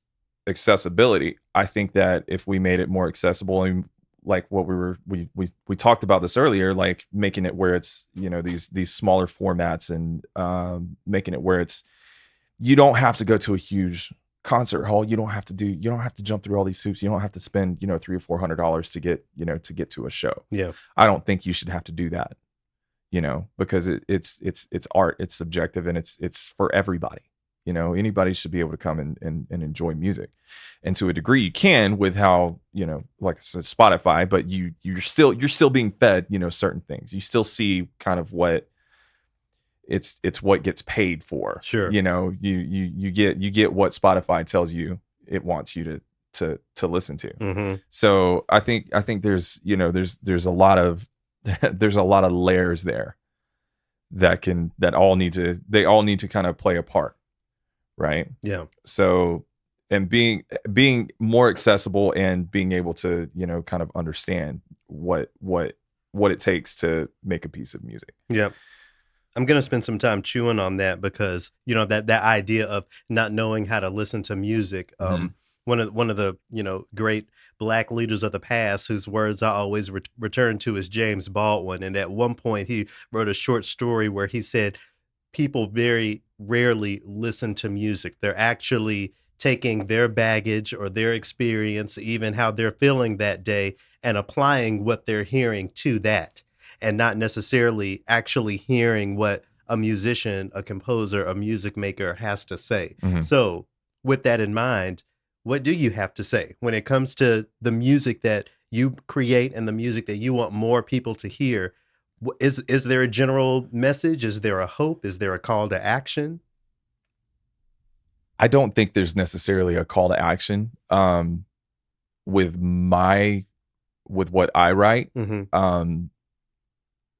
accessibility. I think that if we made it more accessible, and like what we talked about this earlier, like making it where it's, you know, these smaller formats, and making it where it's, you don't have to go to a huge concert hall. You don't have to jump through all these hoops. You don't have to spend, you know, $300 or $400 to get to a show. Yeah. I don't think you should have to do that, you know, because it's art, it's subjective, and it's for everybody. You know, anybody should be able to come and enjoy music. And to a degree you can with how, you know, like I said, Spotify, but you're still being fed, you know, certain things. You still see kind of what it's what gets paid for. Sure. You know, you get what Spotify tells you it wants you to listen to. So I think there's, you know, there's a lot of layers there that all need to kind of play a part. Right. Yeah. So, and being more accessible and being able to, you know, kind of understand what it takes to make a piece of music. Yeah. I'm going to spend some time chewing on that, because, you know, that idea of not knowing how to listen to music. One of the, you know, great Black leaders of the past, whose words I always return to, is James Baldwin. And at one point he wrote a short story where he said, people very rarely listen to music. They're actually taking their baggage or their experience, even how they're feeling that day, and applying what they're hearing to that, and not necessarily actually hearing what a musician, a composer, a music maker has to say. So with that in mind, what do you have to say when it comes to the music that you create and the music that you want more people to hear? Is there a general message? Is there a hope? Is there a call to action? I don't think there's necessarily a call to action. With what I write,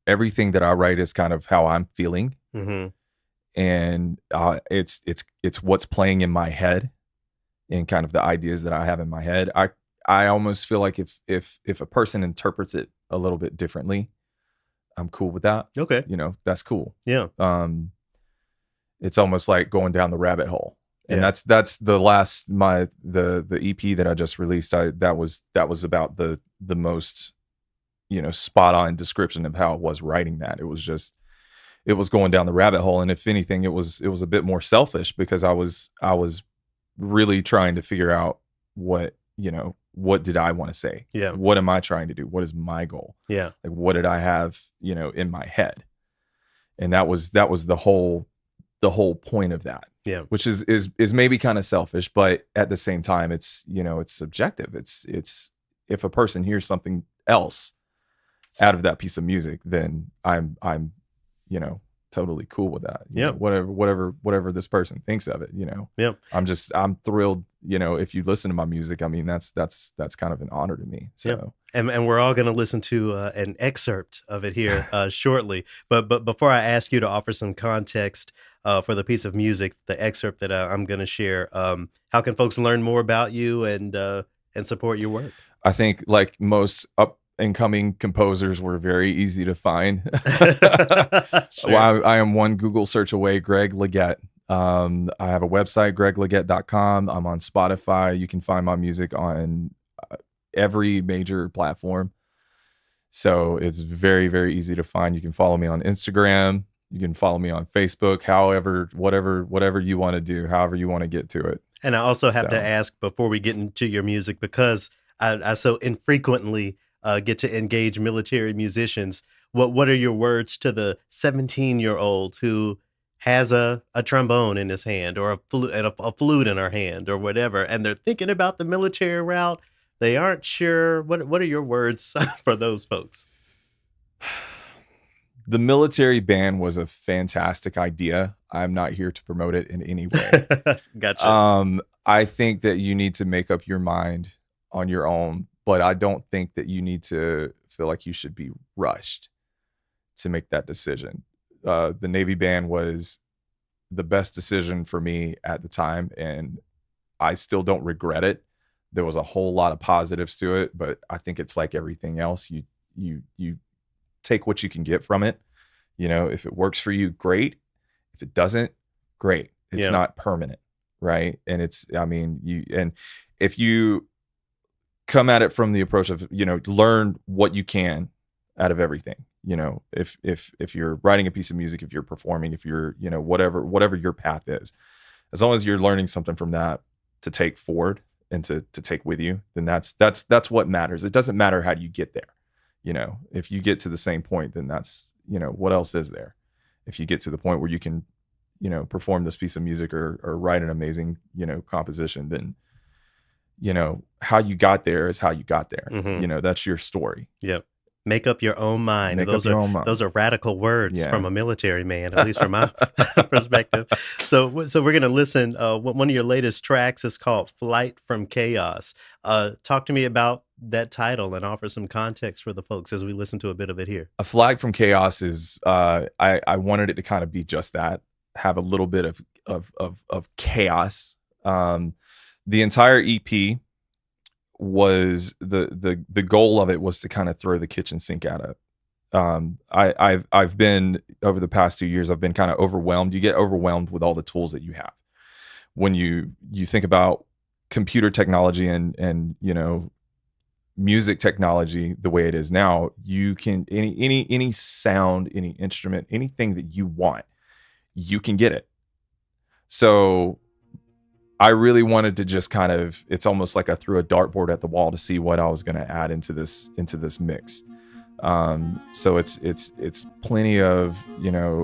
everything that I write is kind of how I'm feeling, and it's what's playing in my head, and kind of the ideas that I have in my head. I almost feel like if a person interprets it a little bit differently, I'm cool with that. Okay. You know, that's cool. Yeah. It's almost like going down the rabbit hole. And that's the last, the EP that I just released. That was about the most, you know, spot on description of how it was writing that. It was going down the rabbit hole. And if anything, it was a bit more selfish, because I was really trying to figure out what did I want to say? Yeah. What am I trying to do? What is my goal? Yeah. Like, what did I have, you know, in my head? And that was the whole point of that. Yeah. Which is maybe kind of selfish, but at the same time, it's, you know, it's subjective. It's if a person hears something else out of that piece of music, then I'm, you know, totally cool with that. Yeah. Whatever this person thinks of it, you know. Yeah. I'm thrilled, you know, if you listen to my music. I mean, that's kind of an honor to me. So and we're all going to listen to an excerpt of it here shortly. But before I ask you to offer some context, for the piece of music, the excerpt that I'm going to share. How can folks learn more about you and support your work? I think like most up and coming composers were very easy to find. Sure. Well, I am one Google search away, Greg LeGette. I have a website, gregleggette.com. I'm on Spotify. You can find my music on every major platform. So it's very, very easy to find. You can follow me on Instagram. You can follow me on Facebook, however, whatever you want to do, however you want to get to it. And I also have to ask before we get into your music, because I so infrequently get to engage military musicians. What are your words to the 17-year-old who has a trombone in his hand or a flute in her hand or whatever, and they're thinking about the military route? They aren't sure. What are your words for those folks? The military band was a fantastic idea. I'm not here to promote it in any way. Gotcha. I think that you need to make up your mind on your own, but I don't think that you need to feel like you should be rushed to make that decision. The Navy band was the best decision for me at the time, and I still don't regret it. There was a whole lot of positives to it, but I think it's like everything else. You take what you can get from it. You know, if it works for you, great. If it doesn't, great. It's not permanent, right? And if you come at it from the approach of, learn what you can out of everything. If you're writing a piece of music, if you're performing, if you're, whatever your path is, as long as you're learning something from that to take forward and to take with you, then that's what matters. It doesn't matter how you get there. If you get to the same point, then that's, what else is there? If you get to the point where you can, perform this piece of music or write an amazing, composition, then, how you got there is how you got there. Mm-hmm. That's your story. Yep. Make up your own mind. Those are radical words from a military man, at least from my perspective. So we're going to listen. One of your latest tracks is called Flight from Chaos. Talk to me about that title and offer some context for the folks as we listen to a bit of it here. A Flight from Chaos is, I wanted it to kind of be just that, have a little bit of chaos. The entire EP was the goal of it was to kind of throw the kitchen sink at it. I've been, over the past 2 years, I've been kind of overwhelmed. You get overwhelmed with all the tools that you have. When you think about computer technology and music technology the way it is now, you can any sound, any instrument, anything that you want, you can get it. So I really wanted to just kind of, it's almost like I threw a dartboard at the wall to see what I was going to add into this mix. So it's plenty of,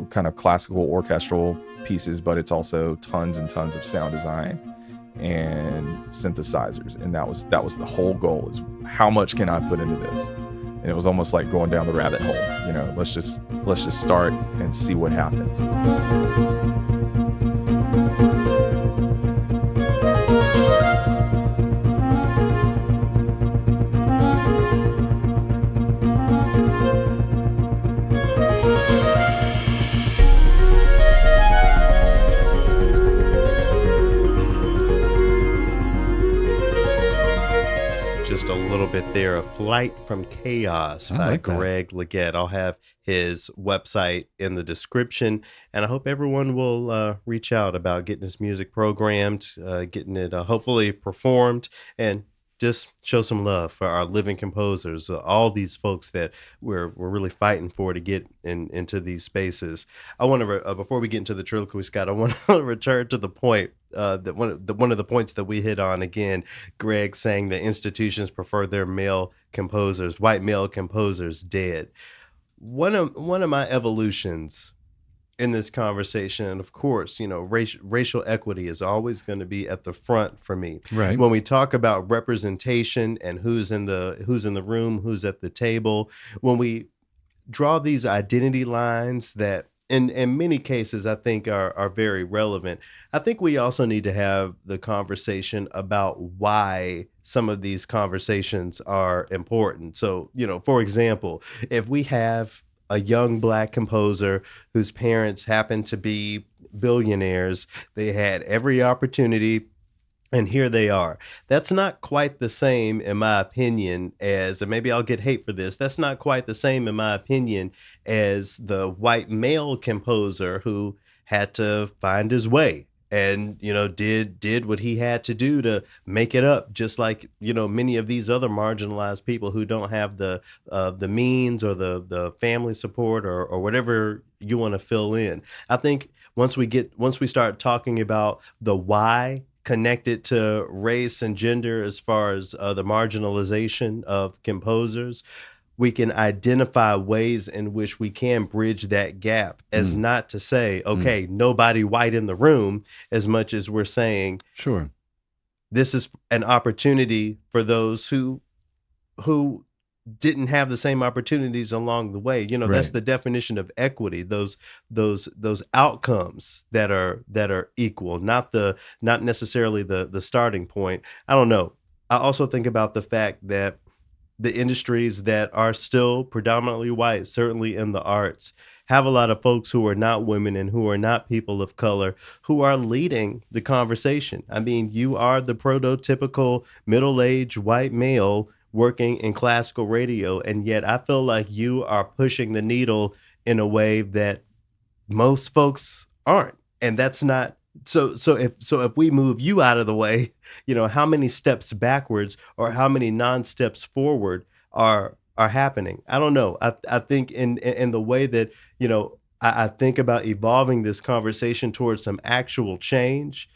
kind of classical orchestral pieces, but it's also tons and tons of sound design and synthesizers. And that was the whole goal, is how much can I put into this? And it was almost like going down the rabbit hole. Let's just start and see what happens. A little bit there, A Flight from Chaos by Greg LeGette. I'll have his website in the description, and I hope everyone will reach out about getting his music programmed, getting it hopefully performed, and just show some love for our living composers, all these folks that we're really fighting for to get into these spaces. I want to, before we get into the Trilloquy, Scott, I want to return to the point that one of the points that we hit on again. Greg saying that institutions prefer their white male composers dead. One of my evolutions in this conversation, and of course, racial equity is always going to be at the front for me. Right. When we talk about representation and who's in the room, who's at the table, when we draw these identity lines that in many cases I think are very relevant, I think we also need to have the conversation about why some of these conversations are important. So, for example, if we have a young Black composer whose parents happen to be billionaires. They had every opportunity, and here they are. That's not quite the same, in my opinion, as, and maybe I'll get hate for this, that's not quite the same, in my opinion, as the white male composer who had to find his way and, did what he had to do to make it up, just like, many of these other marginalized people who don't have the means or the family support or whatever you want to fill in. I think once we start talking about the why connected to race and gender, as far as the marginalization of composers, we can identify ways in which we can bridge that gap, as not to say, okay, nobody white in the room, as much as we're saying, sure, this is an opportunity for those who didn't have the same opportunities along the way. That's Right. the definition of equity, those outcomes that are equal, not necessarily the starting point. I don't know. I also think about the fact that the industries that are still predominantly white, certainly in the arts, have a lot of folks who are not women and who are not people of color who are leading the conversation. I mean, you are the prototypical middle-aged white male working in classical radio, and yet I feel like you are pushing the needle in a way that most folks aren't. And that's not so if we move you out of the way, how many steps backwards or how many non-steps forward are happening? I don't know. I think in the way that, I think about evolving this conversation towards some actual change,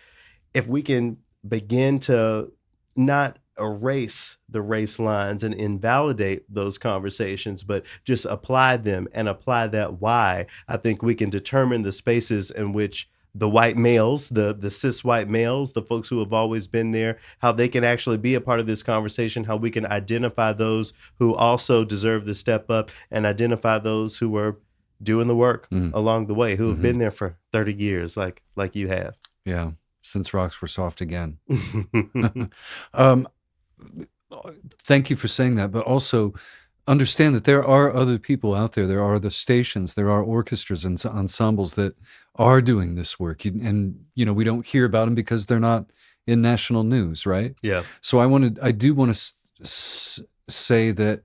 if we can begin to not erase the race lines and invalidate those conversations, but just apply them and apply that why, I think we can determine the spaces in which the white males, the cis white males, the folks who have always been there, how they can actually be a part of this conversation, how we can identify those who also deserve to step up and identify those who are doing the work along the way, who have been there for 30 years, like you have. Yeah, since rocks were soft again. Thank you for saying that, but also understand that there are other people out there. There are the stations, there are orchestras and ensembles that are doing this work. And, we don't hear about them because they're not in national news, right? Yeah. So I do want to say that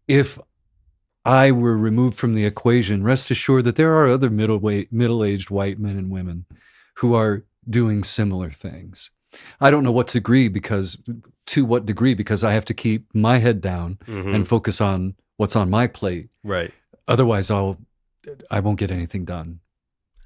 if I were removed from the equation, rest assured that there are other middle-aged white men and women who are doing similar things. I don't know to what degree, because I have to keep my head down and focus on what's on my plate. Right. Otherwise, I won't get anything done.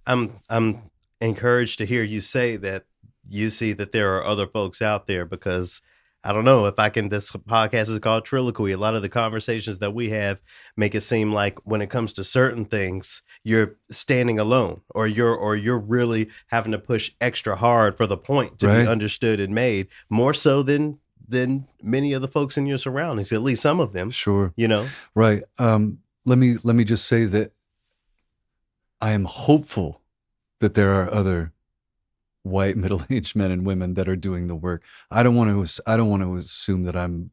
I'm encouraged to hear you say that you see that there are other folks out there, because I don't know if this podcast is called Trilloquy. A lot of the conversations that we have make it seem like when it comes to certain things, you're standing alone, or you're really having to push extra hard for the point to be understood and made, more so than many of the folks in your surroundings, at least some of them. Sure. Right. Let me just say that I am hopeful that there are other white middle-aged men and women that are doing the work. I don't want to assume that I'm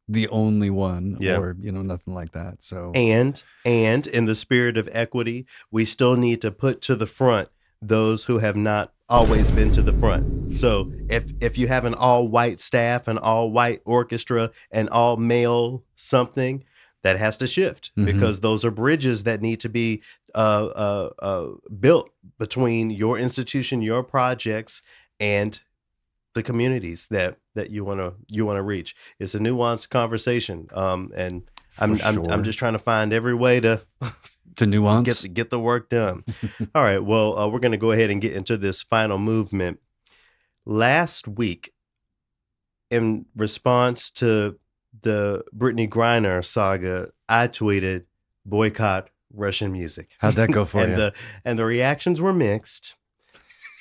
the only one, or nothing like that. So and in the spirit of equity, we still need to put to the front those who have not always been to the front. So if you have an all-white staff, an all-white orchestra, an all-male something, that has to shift, because those are bridges that need to be built between your institution, your projects, and the communities that you want to reach. It's a nuanced conversation, and I'm just trying to find every way to nuance, get the work done. All right, well, we're going to go ahead and get into this final movement. Last week, in response to the Brittany Griner saga, I tweeted, "Boycott Russian music." How'd that go for you? And the reactions were mixed.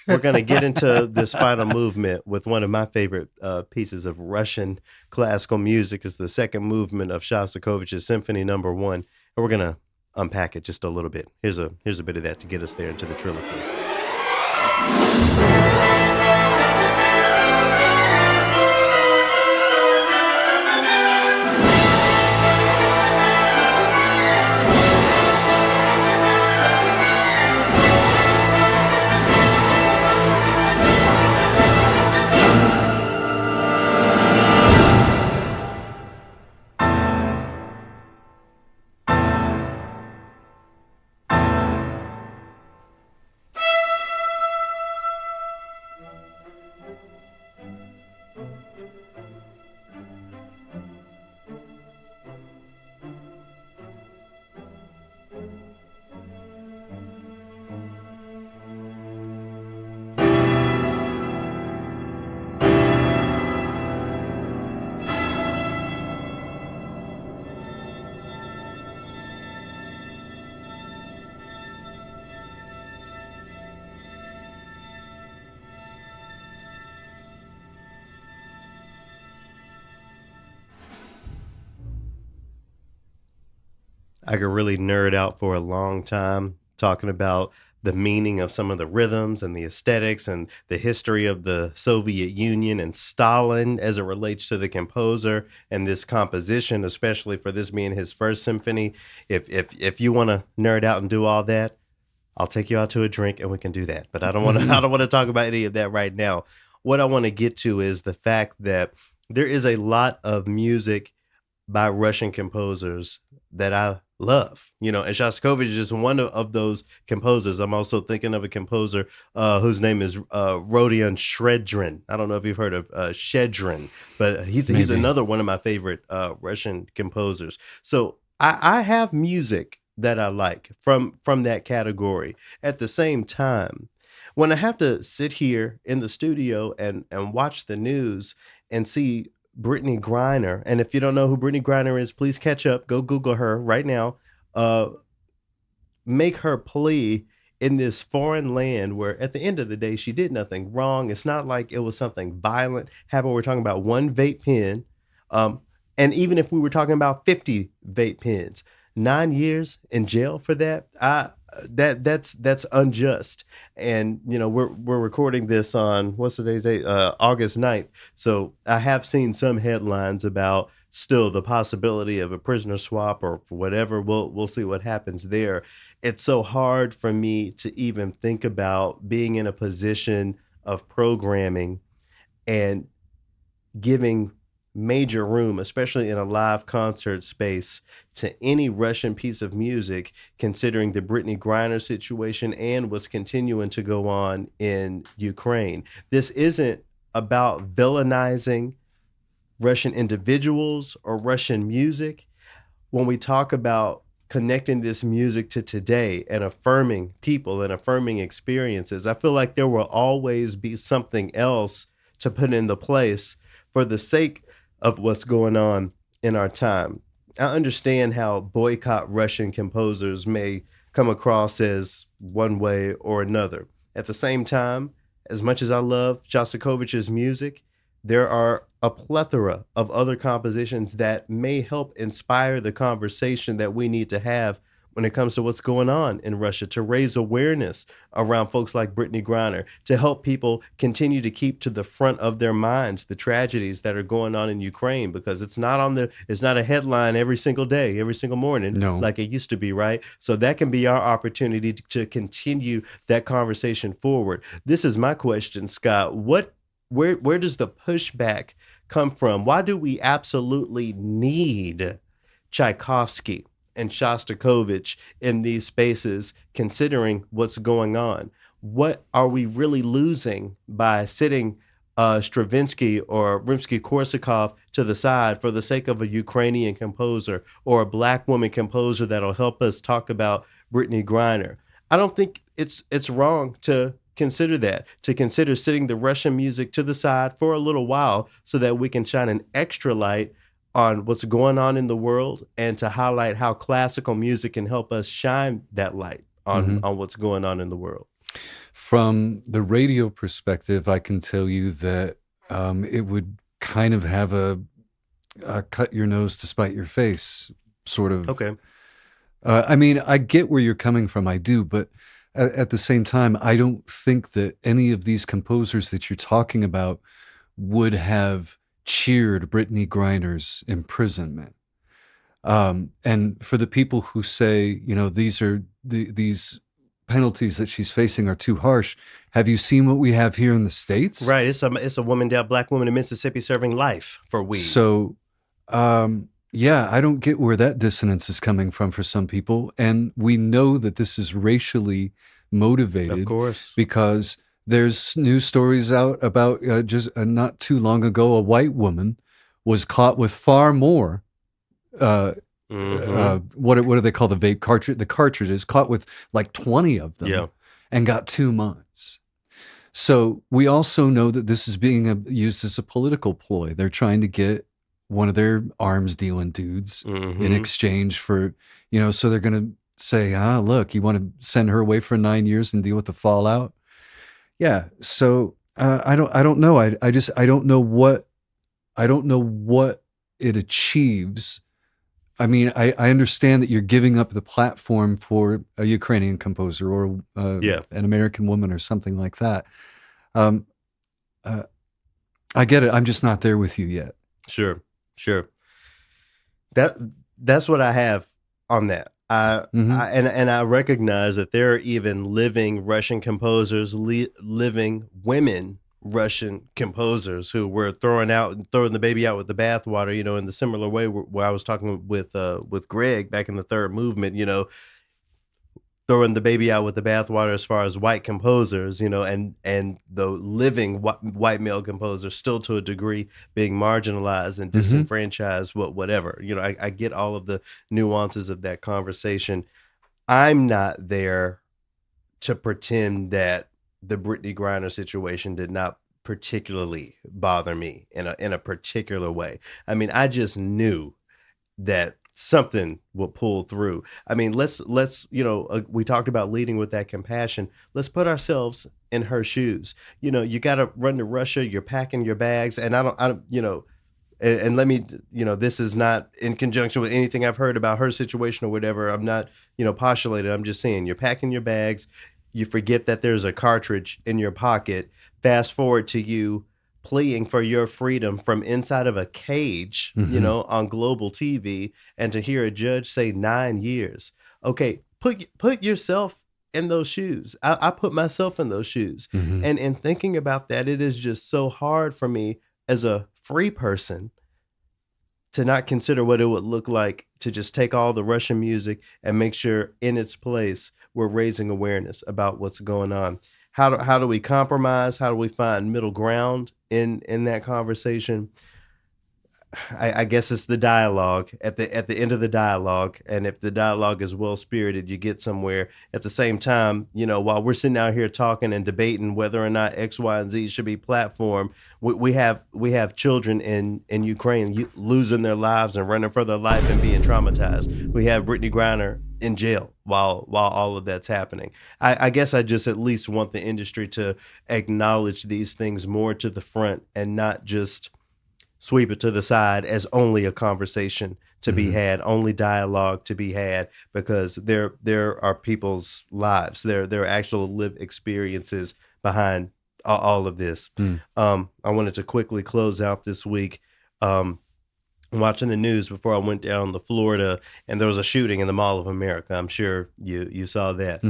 We're going to get into this final movement with one of my favorite pieces of Russian classical music. It's the second movement of Shostakovich's Symphony No. 1, and we're going to unpack it just a little bit. Here's a bit of that to get us there into the Trilloquy. I could really nerd out for a long time talking about the meaning of some of the rhythms and the aesthetics and the history of the Soviet Union and Stalin as it relates to the composer and this composition, especially for this being his first symphony. If you want to nerd out and do all that, I'll take you out to a drink and we can do that. But I don't want to I don't want to talk about any of that right now. What I want to get to is the fact that there is a lot of music by Russian composers that I love, and Shostakovich is just one of those composers. I'm also thinking of a composer whose name is Rodion Shchedrin. I don't know if you've heard of Shchedrin, but he's another one of my favorite Russian composers. So I have music that I like from that category. At the same time, when I have to sit here in the studio and watch the news and see Brittany Griner, and if you don't know who Brittany Griner is, please catch up. Go Google her right now. Make her plea in this foreign land where, at the end of the day, she did nothing wrong. It's not like it was something violent happened. We're talking about one vape pen, and even if we were talking about 50 vape pens, 9 years in jail for that. That's unjust. And we're recording this on what's the date? August 9th. So I have seen some headlines about still the possibility of a prisoner swap or whatever. We'll see what happens there. It's so hard for me to even think about being in a position of programming and giving major room, especially in a live concert space, to any Russian piece of music, considering the Brittany Griner situation and what's continuing to go on in Ukraine. This isn't about villainizing Russian individuals or Russian music. When we talk about connecting this music to today and affirming people and affirming experiences, I feel like there will always be something else to put in the place for the sake of what's going on in our time. I understand how boycott Russian composers may come across as one way or another. At the same time, as much as I love Shostakovich's music, there are a plethora of other compositions that may help inspire the conversation that we need to have when it comes to what's going on in Russia, to raise awareness around folks like Brittany Griner, to help people continue to keep to the front of their minds the tragedies that are going on in Ukraine, because it's not a headline every single day, every single morning, like it used to be, right? So that can be our opportunity to continue that conversation forward. This is my question, Scott. Where does the pushback come from? Why do we absolutely need Tchaikovsky and Shostakovich in these spaces, considering what's going on? What are we really losing by sitting Stravinsky or Rimsky-Korsakov to the side for the sake of a Ukrainian composer or a Black woman composer that'll help us talk about Brittany Griner? I don't think it's wrong to consider that, to consider sitting the Russian music to the side for a little while so that we can shine an extra light on what's going on in the world, and to highlight how classical music can help us shine that light on what's going on in the world. From the radio perspective, I can tell you that it would kind of have a cut your nose to spite your face sort of. Okay. I mean, I get where you're coming from. I do. But at the same time, I don't think that any of these composers that you're talking about would have cheered Brittany Griner's imprisonment. And for the people who say, these penalties that she's facing are too harsh, have you seen what we have here in the States? Right. It's a Black woman in Mississippi serving life for weed. So, yeah, I don't get where that dissonance is coming from for some people. And we know that this is racially motivated. Of course. Because there's news stories out about just not too long ago, a white woman was caught with far more, what do they call the vape cartridge? The cartridges, caught with like 20 of them, and got 2 months. So we also know that this is being used as a political ploy. They're trying to get one of their arms dealing dudes in exchange for, so they're going to say, look, you want to send her away for 9 years and deal with the fallout? Yeah. So I don't know. I don't know what it achieves I mean, I understand that you're giving up the platform for a Ukrainian composer or Yeah. an American woman or something like that. Um, I get it. I'm just not there with you yet. Sure. That's what I have on that. And I recognize that there are even living Russian composers, living women Russian composers who were throwing the baby out with the bathwater. In the similar way where I was talking with Greg back in the third movement. Throwing the baby out with the bathwater as far as white composers, and the living white male composers still to a degree being marginalized and disenfranchised, whatever. I get all of the nuances of that conversation. I'm not there to pretend that the Brittany Griner situation did not particularly bother me in a particular way. I mean, I just knew that something will pull through. I mean, let's we talked about leading with that compassion. Let's put ourselves in her shoes. You got to run to Russia. You're packing your bags, and I don't, and let me, this is not in conjunction with anything I've heard about her situation or whatever. I'm not, postulated. I'm just saying you're packing your bags. You forget that there's a cartridge in your pocket. Fast forward to you pleading for your freedom from inside of a cage, on global TV, and to hear a judge say 9 years. Okay, put yourself in those shoes. I put myself in those shoes. And in thinking about that, it is just so hard for me as a free person to not consider what it would look like to just take all the Russian music and make sure in its place we're raising awareness about what's going on. How do we compromise? How do we find middle ground in that conversation? I guess it's the dialogue at the end of the dialogue. And if the dialogue is well spirited, you get somewhere. At the same time, while we're sitting out here talking and debating whether or not X, Y, and Z should be platformed, we have children in Ukraine losing their lives and running for their life and being traumatized. We have Brittany Griner in jail while all of that's happening. I guess I just at least want the industry to acknowledge these things more to the front and not just sweep it to the side as only a conversation to be had, only dialogue to be had, because there are people's lives, there are actual lived experiences behind all of this. I wanted to quickly close out this week. Watching the news before I went down to Florida, and there was a shooting in the Mall of America. I'm sure you saw that.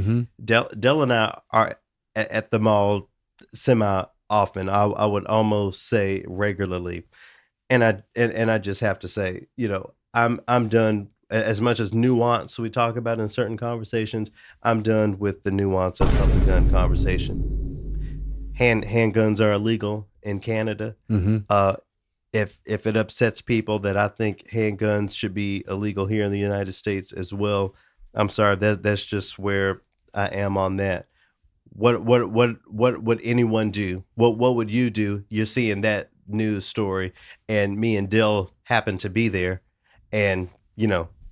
Del and I are at the mall semi often. I would almost say regularly. And I just have to say, I'm done. As much as nuance we talk about in certain conversations, I'm done with the nuance of the gun conversation. Handguns are illegal in Canada. If it upsets people that I think handguns should be illegal here in the United States as well, I'm sorry. That's just where I am on that. What would anyone do? What would you do? You're seeing that news story, and me and Dill happen to be there, and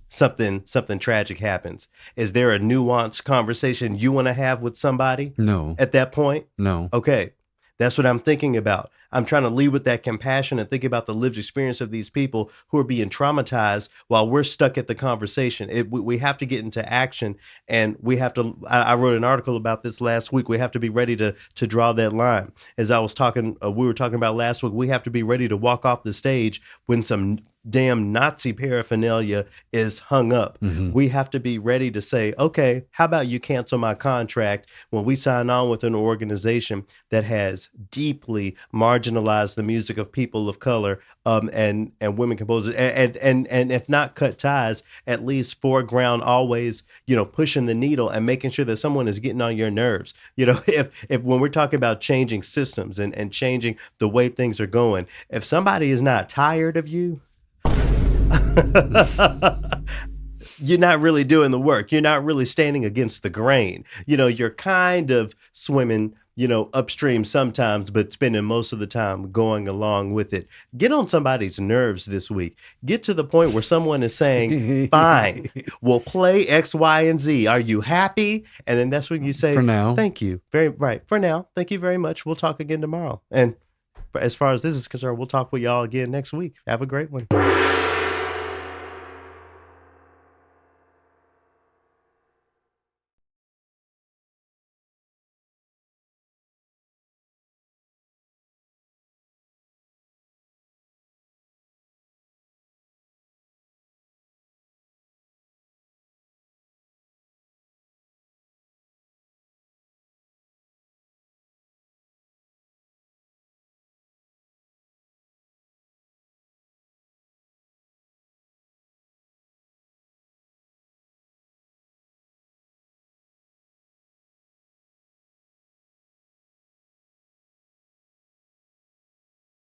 something tragic happens. Is there a nuanced conversation you want to have with somebody? No. At that point? No. Okay. That's what I'm thinking about. I'm trying to lead with that compassion and think about the lived experience of these people who are being traumatized while we're stuck at the conversation. We have to get into action, and we have to. I wrote an article about this last week. We have to be ready to draw that line. As I was talking, we were talking about last week. We have to be ready to walk off the stage when some damn Nazi paraphernalia is hung up. We have to be ready to say, okay, how about you cancel my contract when we sign on with an organization that has deeply marginalized the music of people of color and women composers, and if not cut ties, at least foreground always, pushing the needle and making sure that someone is getting on your nerves. If when we're talking about changing systems and changing the way things are going, if somebody is not tired of you, you're not really doing the work. You're not really standing against the grain. You're kind of swimming, upstream sometimes, but spending most of the time going along with it. Get on somebody's nerves this week. Get to the point where someone is saying, fine, we'll play X, Y, and Z. Are you happy? And then that's when you say, For now. Thank you. Very right. For now. Thank you very much. We'll talk again tomorrow. And as far as this is concerned, we'll talk with y'all again next week. Have a great one.